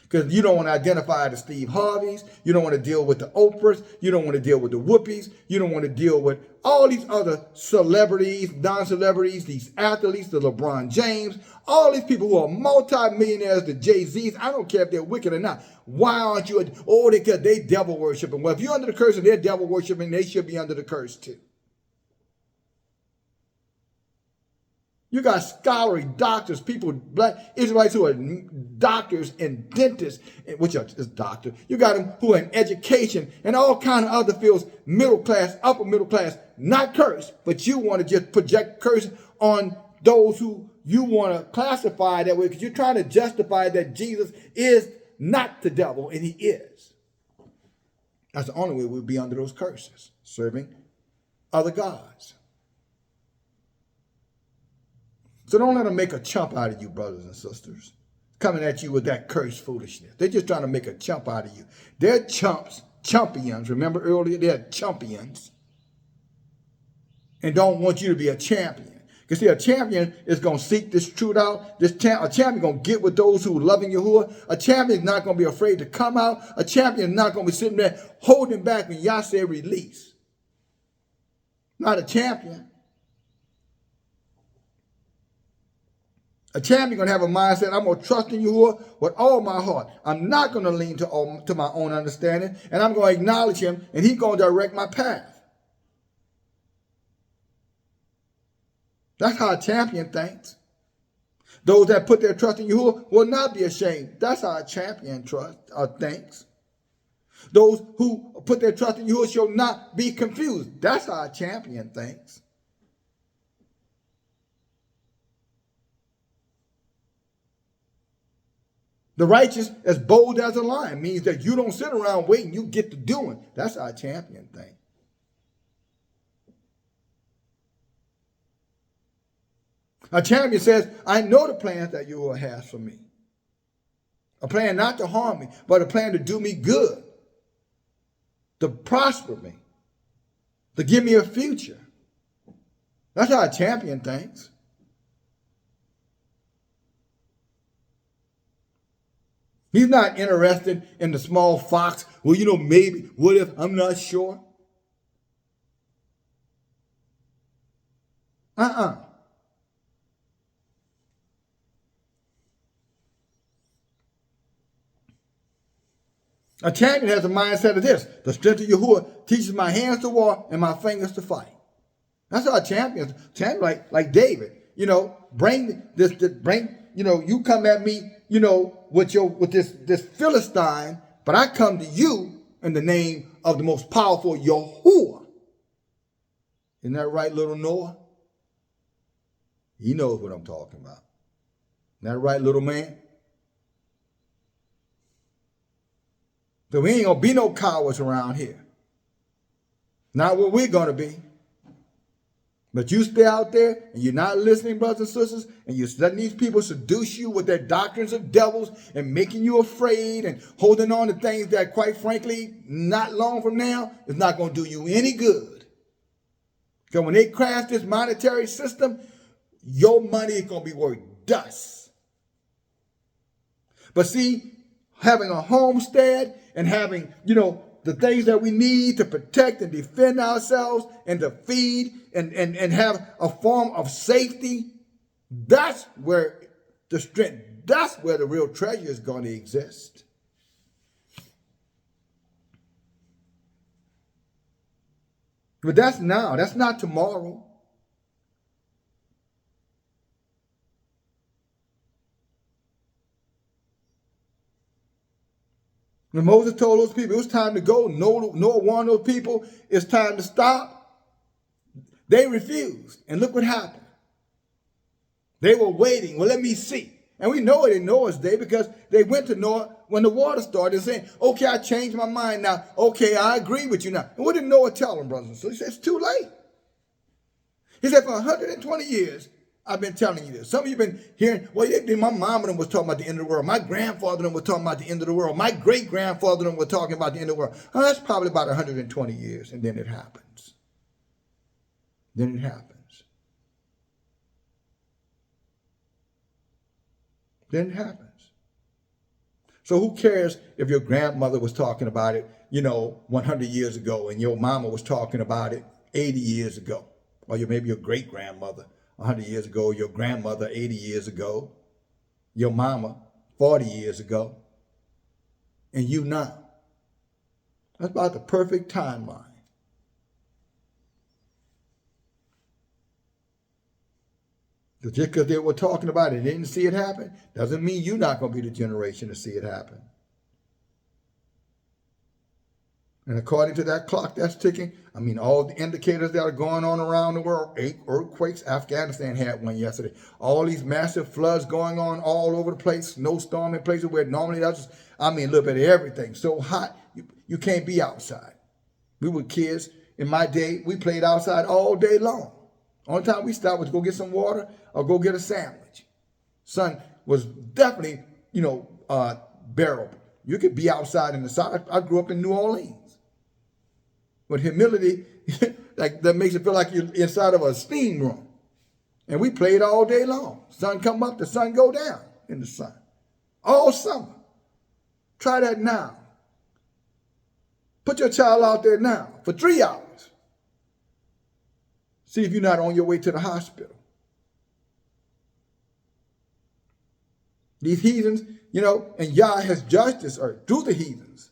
Because you don't want to identify the Steve Harveys. You don't want to deal with the Oprahs. You don't want to deal with the Whoopies. You don't want to deal with all these other celebrities, non-celebrities, these athletes, the LeBron James, all these people who are multi-millionaires, the Jay-Z's. I don't care if they're wicked or not. Why aren't you? Because they devil worshiping. Well, if you're under the curse and they're devil worshiping, they should be under the curse too. You got scholarly doctors, people, black Israelites who are doctors and dentists, which are just doctors. You got them who are in education and all kind of other fields, middle class, upper middle class, not cursed, but you want to just project curse on those who you want to classify that way because you're trying to justify that Jesus is not the devil and he is. That's the only way we'll be under those curses, serving other gods. So don't let them make a chump out of you, brothers and sisters, coming at you with that cursed foolishness. They're just trying to make a chump out of you. They're chumps, chumpions. Remember earlier, they're chumpions. And don't want you to be a champion. Because see, a champion is going to seek this truth out. A champion is going to get with those who are loving Yahuwah. A champion is not going to be afraid to come out. A champion is not going to be sitting there holding back when Yah said release. Not a champion. A champion going to have a mindset, I'm going to trust in Yahuwah with all my heart. I'm not going to lean to my own understanding, and I'm going to acknowledge him, and he's going to direct my path. That's how a champion thinks. Those that put their trust in Yahuwah will not be ashamed. That's how a champion thinks. Those who put their trust in Yahuwah shall not be confused. That's how a champion thinks. The righteous, as bold as a lion, means that you don't sit around waiting, you get to doing. That's our champion thing. A champion says, I know the plans that Yahuwah has for me. A plan not to harm me, but a plan to do me good, to prosper me, to give me a future. That's how a champion thinks. He's not interested in the small fox. Well, maybe, what if, I'm not sure. A champion has a mindset of this. The strength of Yahuwah teaches my hands to war and my fingers to fight. That's how a champion like David. You come at me with this Philistine, but I come to you in the name of the most powerful Yahuwah. Isn't that right, little Noah? He knows what I'm talking about. Isn't that right, little man? So we ain't gonna be no cowards around here. Not what we're gonna be. But you stay out there and you're not listening, brothers and sisters, and you're letting these people seduce you with their doctrines of devils and making you afraid and holding on to things that, quite frankly, not long from now, is not going to do you any good. Because when they crash this monetary system, your money is going to be worth dust. But see, having a homestead and having, the things that we need to protect and defend ourselves and to feed and have a form of safety, that's where the strength, that's where the real treasure is going to exist. But that's now, that's not tomorrow. When Moses told those people it was time to go, Noah warned those people it's time to stop, they refused. And look what happened. They were waiting. Well, let me see. And we know it in Noah's day because they went to Noah when the water started saying, okay, I changed my mind now. Okay, I agree with you now. And what did Noah tell them, brothers and sisters? He said, it's too late. He said, for 120 years, I've been telling you this. Some of you have been hearing, well, my mom was talking about the end of the world. My grandfather was talking about the end of the world. My great-grandfather was talking about the end of the world. Oh, that's probably about 120 years, and then it happens. Then it happens. Then it happens. So who cares if your grandmother was talking about it, 100 years ago, and your mama was talking about it 80 years ago, or maybe your great-grandmother 100 years ago, your grandmother 80 years ago, your mama 40 years ago, and you now. That's about the perfect timeline. Just because they were talking about it and didn't see it happen, doesn't mean you're not going to be the generation to see it happen. And according to that clock that's ticking, all the indicators that are going on around the world, 8 earthquakes, Afghanistan had one yesterday. All these massive floods going on all over the place, snowstorm in places where normally that's a little bit of everything. So hot, you can't be outside. We were kids. In my day, we played outside all day long. Only time we stopped was to go get some water or go get a sandwich. Sun was definitely, bearable. You could be outside in the sun. I grew up in New Orleans. But humidity, that makes it feel like you're inside of a steam room. And we played all day long. Sun come up, the sun go down in the sun. All summer. Try that now. Put your child out there now for 3 hours. See if you're not on your way to the hospital. These heathens, and Yah has judged this earth through the heathens.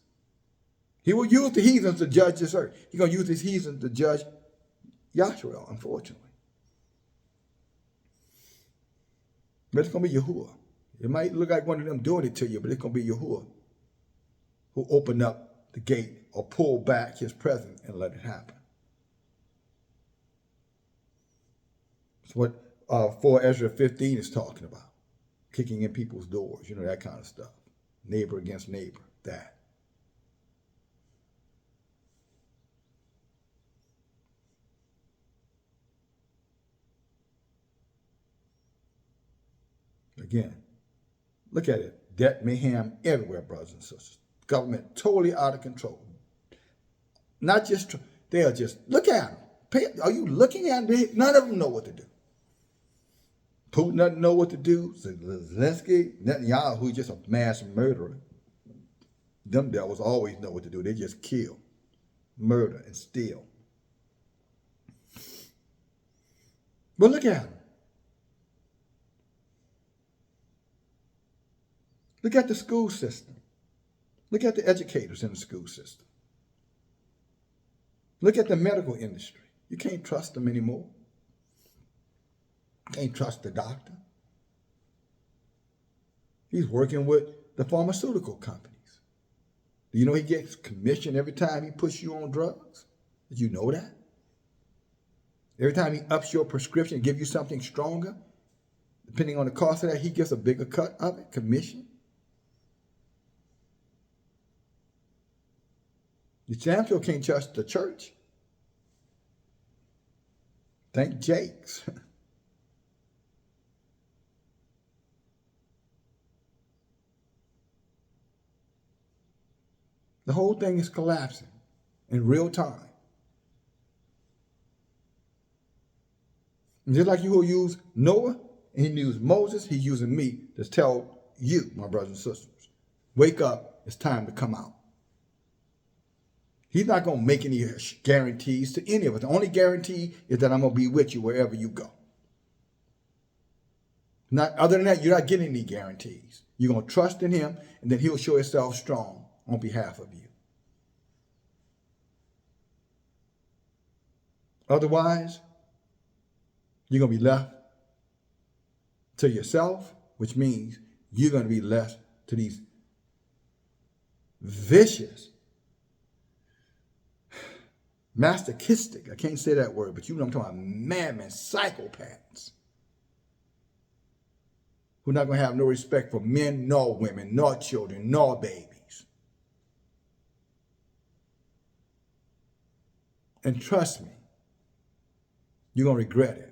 He will use the heathens to judge this earth. He's going to use these heathens to judge Yahshua, unfortunately. But it's going to be Yahuwah. It might look like one of them doing it to you, but it's going to be Yahuwah who opened up the gate or pulled back his presence and let it happen. That's what 4 Ezra 15 is talking about. Kicking in people's doors, that kind of stuff. Neighbor against neighbor, that. Again, look at it. Debt, mayhem everywhere, brothers and sisters. Government totally out of control. Not just, they are just, look at them. Are you looking at them? None of them know what to do. Putin doesn't know what to do. Zelensky, Netanyahu, who's just a mass murderer. Them devils always know what to do. They just kill, murder, and steal. But look at them. Look at the school system. Look at the educators in the school system. Look at the medical industry. You can't trust them anymore. You can't trust the doctor. He's working with the pharmaceutical companies. Do you know he gets commission every time he puts you on drugs? Did you know that? Every time he ups your prescription and gives you something stronger, depending on the cost of that, he gets a bigger cut of it, commission. The damn sure can't trust the church. Thank Jakes. The whole thing is collapsing in real time. And just like you will use Noah and he used Moses, he's using me to tell you, my brothers and sisters, wake up, it's time to come out. He's not going to make any guarantees to any of us. The only guarantee is that I'm going to be with you wherever you go. Not other than that, you're not getting any guarantees. You're going to trust in him, and then he'll show himself strong on behalf of you. Otherwise, you're going to be left to yourself, which means you're going to be left to these vicious, masochistic, I can't say that word, but you know what I'm talking about, madmen, psychopaths, who are not going to have no respect for men, nor women, nor children, nor babies. And trust me, you're going to regret it.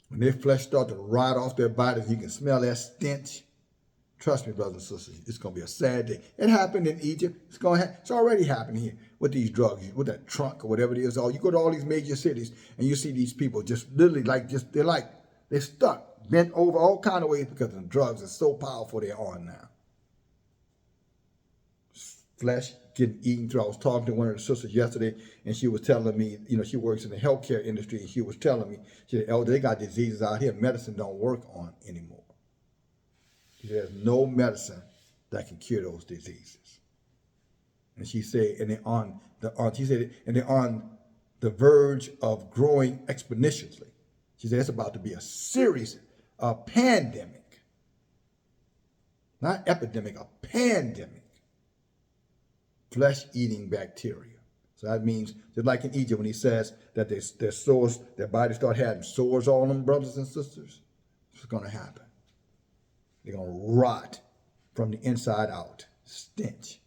When their flesh starts to rot off their bodies, you can smell that stench. Trust me, brothers and sisters, it's going to be a sad day. It happened in Egypt. It's already happening here with these drugs, with that trunk or whatever it is. You go to all these major cities and you see these people just literally they're stuck, bent over all kind of ways because the drugs are so powerful they're on now. Flesh getting eaten through. I was talking to one of the sisters yesterday, and she was telling me, she works in the healthcare industry, and she was telling me, she said, Elder, they got diseases out here medicine don't work on anymore. She said, there's no medicine that can cure those diseases. And she said, and they're on the verge of growing exponentially. She said, it's about to be a serious pandemic. Not epidemic, a pandemic. Flesh-eating bacteria. So that means, just like in Egypt, when he says that their sores, their bodies start having sores on them, brothers and sisters, it's going to happen. They're going to rot from the inside out. Stench.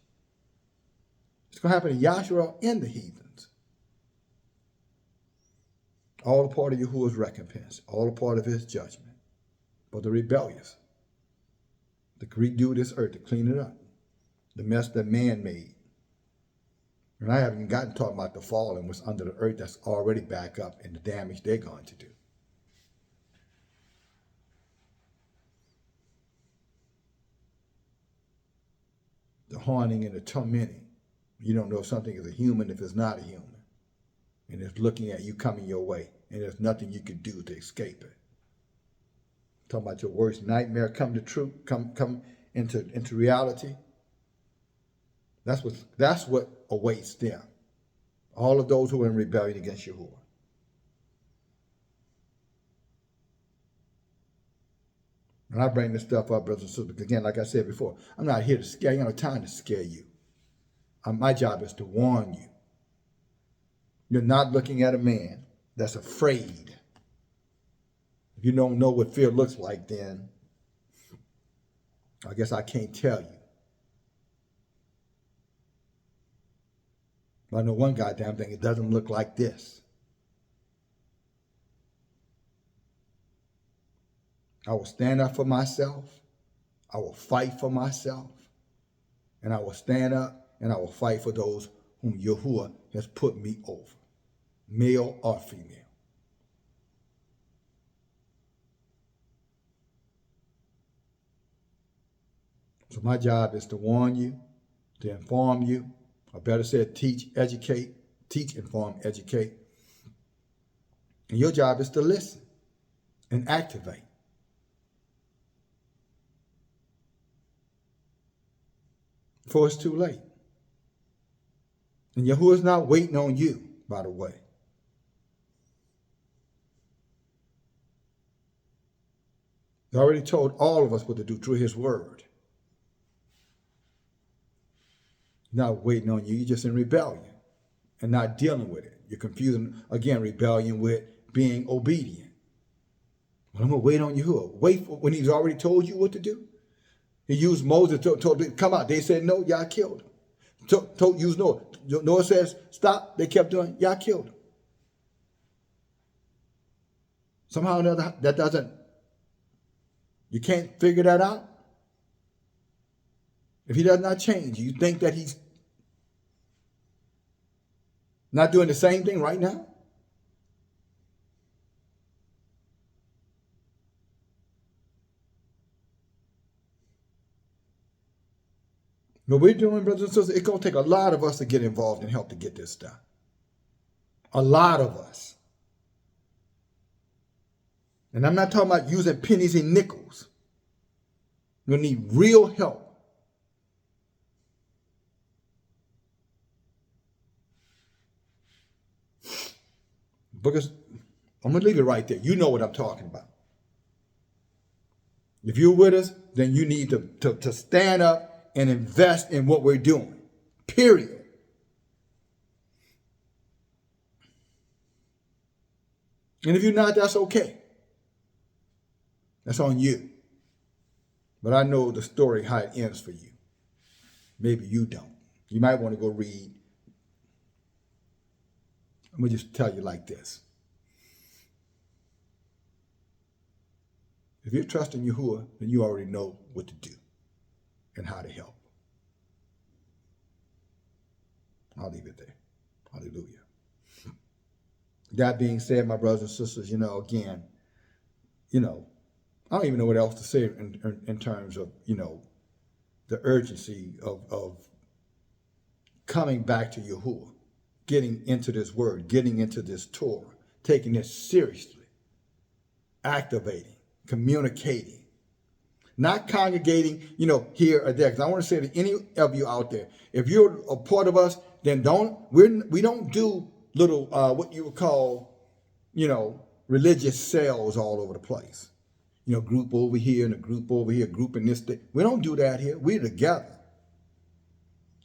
It's going to happen to Yahshua and the heathens. All a part of Yahuwah's recompense. All a part of his judgment. But the rebellious, to redo this earth, to clean it up. The mess that man made. And I haven't even gotten to talk about the fall and what's under the earth that's already back up and the damage they're going to do. The haunting and the tormenting. You don't know if something is a human if it's not a human. And it's looking at you coming your way. And there's nothing you can do to escape it. Talking about your worst nightmare come to truth, come into reality. That's what awaits them. All of those who are in rebellion against Yahuwah. And I bring this stuff up, brothers and sisters, because again, like I said before, I'm not here to scare you. I don't have time to scare you. My job is to warn you. You're not looking at a man that's afraid. If you don't know what fear looks like, then I guess I can't tell you. But I know one goddamn thing, it doesn't look like this. I will stand up for myself. I will fight for myself. And I will stand up and I will fight for those whom Yahuwah has put me over, male or female. So my job is to warn you, to inform you, or better said, teach, inform, educate. And your job is to listen and activate. Before it's too late. And Yahuwah is not waiting on you, by the way. He already told all of us what to do through his word. He's not waiting on you. You're just in rebellion and not dealing with it. You're confusing, again, rebellion with being obedient. Well, I'm going to wait on Yahuwah. Wait for when he's already told you what to do. He used Moses, told them, come out. They said no, y'all killed him. Used Noah. Noah says, stop. They kept doing, y'all killed him. Somehow or another, that doesn't, you can't figure that out. If he does not change, you think that he's not doing the same thing right now? What we're doing, brothers and sisters, it's going to take a lot of us to get involved and help to get this done. A lot of us. And I'm not talking about using pennies and nickels. We'll need real help. Because I'm going to leave it right there. You know what I'm talking about. If you're with us, then you need to stand up and invest in what we're doing. Period. And if you're not, that's okay. That's on you. But I know the story, how it ends for you. Maybe you don't. You might want to go read. I'm going to just tell you like this. If you're trusting Yahuwah, then you already know what to do and how to help. I'll leave it there. Hallelujah. That being said, my brothers and sisters, again, I don't even know what else to say in terms of, the urgency of coming back to Yahuwah, getting into this word, getting into this Torah, taking this seriously, activating, communicating, not congregating, here or there. Because I want to say to any of you out there, if you're a part of us, then we don't do little, what you would call, religious cells all over the place. Group over here and a group over here, group in this thing. We don't do that here. We're together.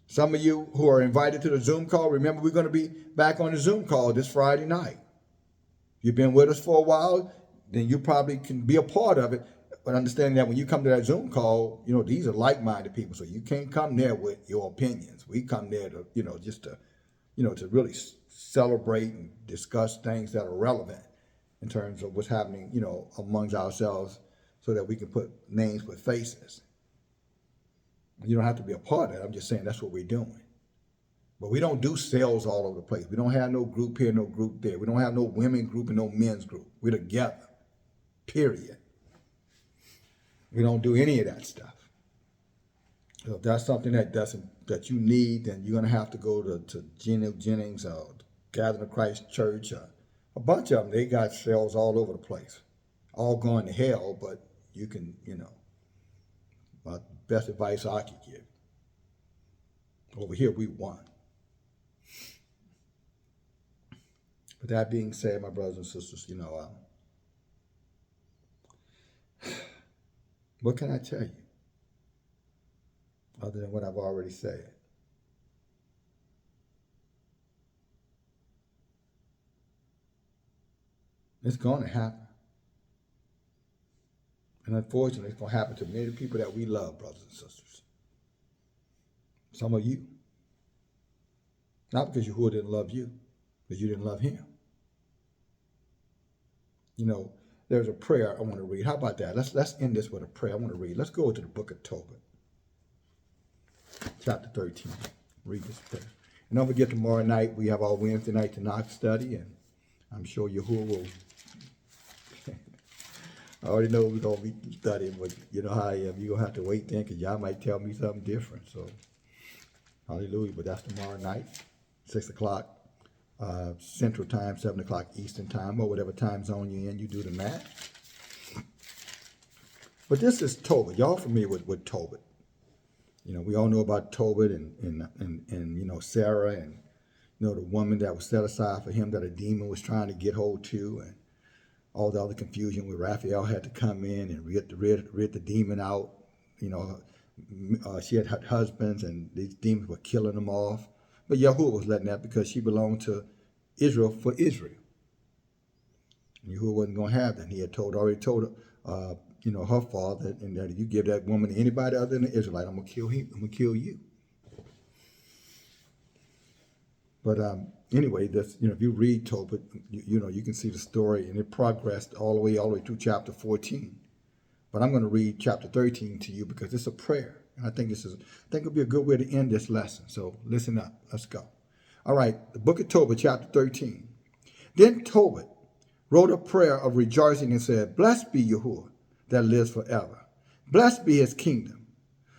Some of you who are invited to the Zoom call, remember we're going to be back on the Zoom call this Friday night. You've been with us for a while, then you probably can be a part of it. But understanding that when you come to that Zoom call, these are like-minded people. So you can't come there with your opinions. We come there to, just to, to really celebrate and discuss things that are relevant in terms of what's happening, amongst ourselves so that we can put names with faces. You don't have to be a part of it. I'm just saying that's what we're doing. But we don't do sales all over the place. We don't have no group here, no group there. We don't have no women group and no men's group. We're together, period. We don't do any of that stuff. So if that's something that you need, then you're going to have to go to Gino Jennings or Gathering of Christ Church. A bunch of them, they got sales all over the place. All going to hell, but you can, my best advice I could give. Over here, we won. But that being said, my brothers and sisters, what can I tell you other than what I've already said? It's going to happen. And unfortunately, it's going to happen to many people that we love, brothers and sisters. Some of you. Not because Yahuwah didn't love you, because you didn't love him. There's a prayer I want to read. How about that? Let's end this with a prayer I want to read. Let's go to the book of Tobit, chapter 13. Read this prayer. And don't forget, tomorrow night we have our Wednesday night Tanakh study, and I'm sure Yahuwah will. I already know we're going to be studying, but you know how I am. You're going to have to wait then, because y'all might tell me something different. So, hallelujah. But that's tomorrow night, 6 o'clock. Central Time, 7 o'clock Eastern Time, or whatever time zone you're in, you do the math. But this is Tobit. Y'all familiar with Tobit. We all know about Tobit and Sarah and the woman that was set aside for him that a demon was trying to get hold to, and all the other confusion where Raphael had to come in and rid the demon out. She had husbands, and these demons were killing them off. But Yahuwah was letting that because she belonged to Israel for Israel. And Yahuwah wasn't going to have that. He had already told her, her father, and that if you give that woman to anybody other than the Israelite, I'm going to kill him. I'm going to kill you. But anyway, that's, if you read Tobit, you can see the story, and it progressed all the way through chapter 14. But I'm going to read chapter 13 to you because it's a prayer. And I think it'll be a good way to end this lesson. So listen up. Let's go. All right. The book of Tobit, chapter 13. Then Tobit wrote a prayer of rejoicing and said, "Blessed be Yahuwah that lives forever. Blessed be his kingdom.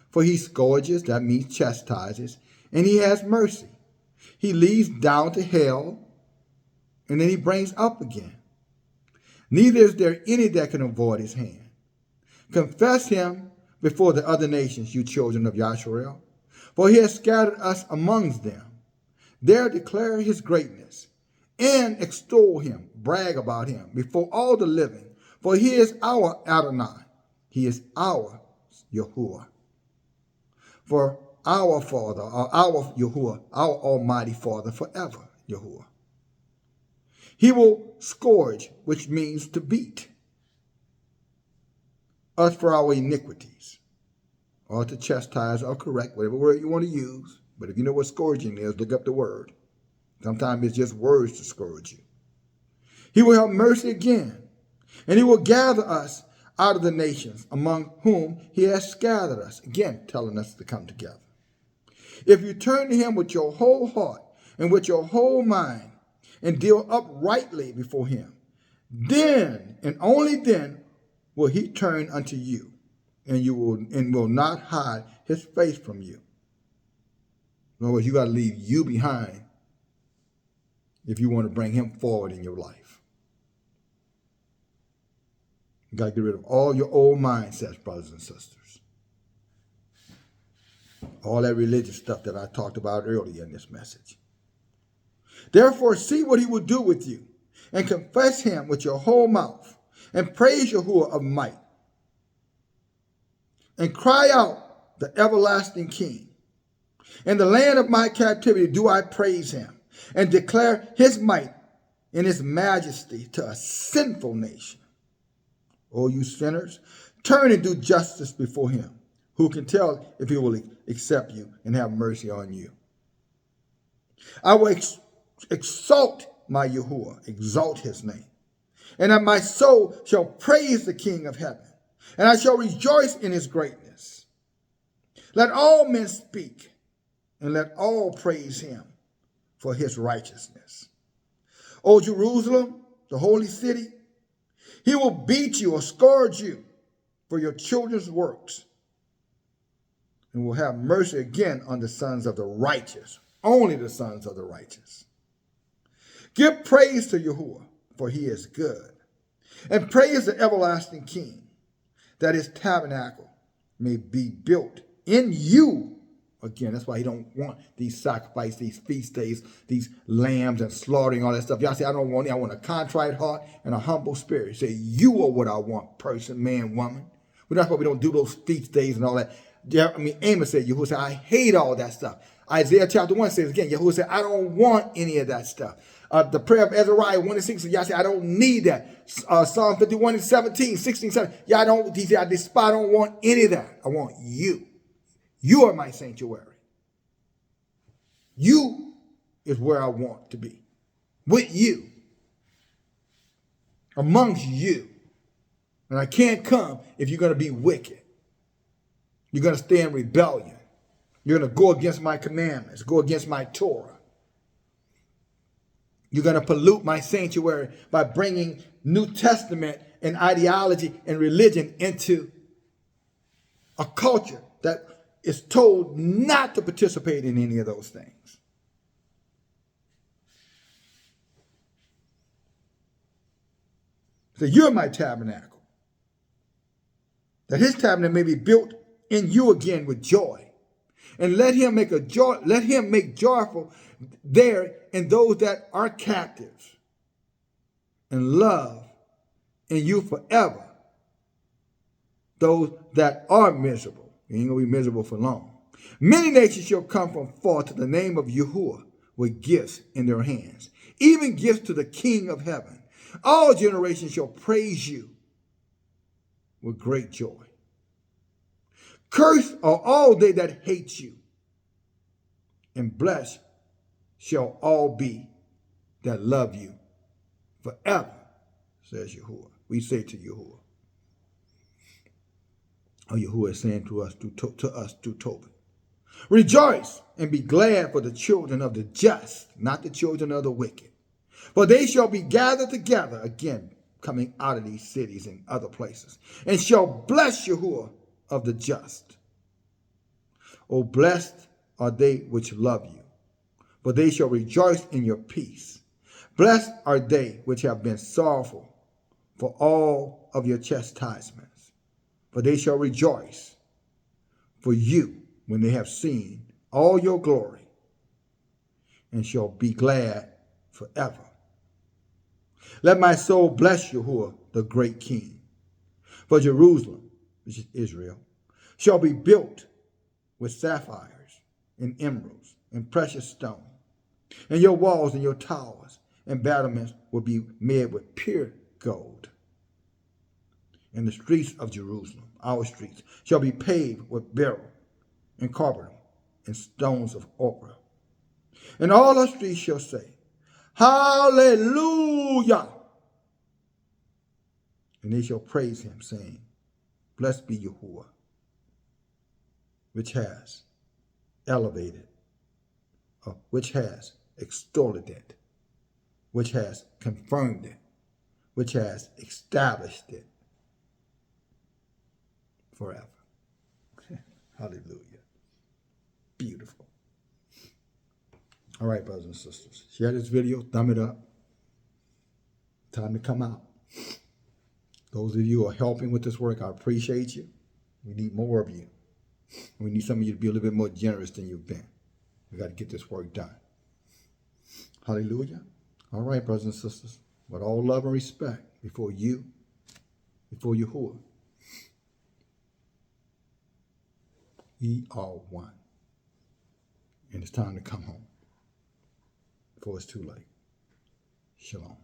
For he scourges," that means chastises, "and he has mercy. He leads down to hell, and then he brings up again. Neither is there any that can avoid his hand. Confess him before the other nations, you children of Yasharel, for he has scattered us amongst them. There declare his greatness, and extol him, brag about him before all the living, for he is our Adonai. He is our Yahuwah. For our Father, or our Yahuwah, our Almighty Father forever, Yahuwah. He will scourge, which means to beat, us for our iniquities, or to chastise or correct, whatever word you want to use. But if you know what scourging is, look up the word. Sometimes it's just words to scourge you. He will have mercy again, and he will gather us out of the nations, among whom he has scattered us. Again, telling us to come together. If you turn to him with your whole heart and with your whole mind, and deal uprightly before him, then and only then will he turn unto you, and will not hide his face from you. In other words, you got to leave you behind if you want to bring him forward in your life. You got to get rid of all your old mindsets, brothers and sisters. All that religious stuff that I talked about earlier in this message. Therefore, see what he will do with you, and confess him with your whole mouth, and praise Yahuwah of might, and cry out the everlasting King. In the land of my captivity do I praise him, and declare his might and his majesty to a sinful nation. O you sinners, turn and do justice before him. Who can tell if he will accept you and have mercy on you? I will exalt my Yahuwah, exalt his name, and that my soul shall praise the King of heaven, and I shall rejoice in his greatness. Let all men speak, and let all praise him for his righteousness. O Jerusalem, the holy city, he will beat you or scourge you for your children's works, and will have mercy again on the sons of the righteous, only the sons of the righteous. Give praise to Yahuwah, for he is good, and praise the everlasting King, that his tabernacle may be built in you. Again, that's why he don't want these sacrifices, these feast days, these lambs and slaughtering, all that stuff. Y'all say, I don't want it. I want a contrite heart and a humble spirit. Say, you are what I want, person, man, woman. But that's why we don't do those feast days and all that. Amos said, Yahuwah said, I hate all that stuff. Isaiah chapter 1 says again, Yahuwah said, I don't want any of that stuff. The prayer of Ezariah 1:6, Yah said, I don't need that. Psalm 51:17, 16, 17. He said, I don't want any of that. I want you. You are my sanctuary. You is where I want to be. With you. Amongst you. And I can't come if you're going to be wicked. You're going to stay in rebellion. You're going to go against my commandments, go against my Torah. You're going to pollute my sanctuary by bringing New Testament and ideology and religion into a culture that is told not to participate in any of those things. So you're my tabernacle. That his tabernacle may be built in you again with joy. And let him make joyful there in those that are captives and love in you forever those that are miserable. You ain't going to be miserable for long. Many nations shall come from far to the name of Yahuwah with gifts in their hands, even gifts to the King of heaven. All generations shall praise you with great joy. Cursed are all they that hate you, and blessed shall all be that love you forever, says Yahuwah. We say to Yahuwah. Or Yahuwah is saying to us through Tobit. Rejoice and be glad for the children of the just, not the children of the wicked. For they shall be gathered together, again, coming out of these cities and other places, and shall bless Yahuwah of the just. O blessed are they which love you, for they shall rejoice in your peace. Blessed are they which have been sorrowful for all of your chastisements, for they shall rejoice for you when they have seen all your glory, and shall be glad forever. Let my soul bless Yahuwah, the great King. For Jerusalem, which is Israel, shall be built with sapphires and emeralds and precious stone. And your walls and your towers and battlements will be made with pure gold. And the streets of Jerusalem, our streets, shall be paved with beryl and carbuncle and stones of ochre. And all our streets shall say, Hallelujah! And they shall praise him, saying, Blessed be Yahuwah, which has elevated, which has extolled it, which has confirmed it, which has established it forever. Hallelujah. Beautiful. All right, brothers and sisters, share this video, thumb it up. Time to come out. Those of you who are helping with this work, I appreciate you. We need more of you. We need some of you to be a little bit more generous than you've been. We got to get this work done. Hallelujah. All right, brothers and sisters, with all love and respect before you, before Yahuwah, we are one. And it's time to come home before it's too late. Shalom.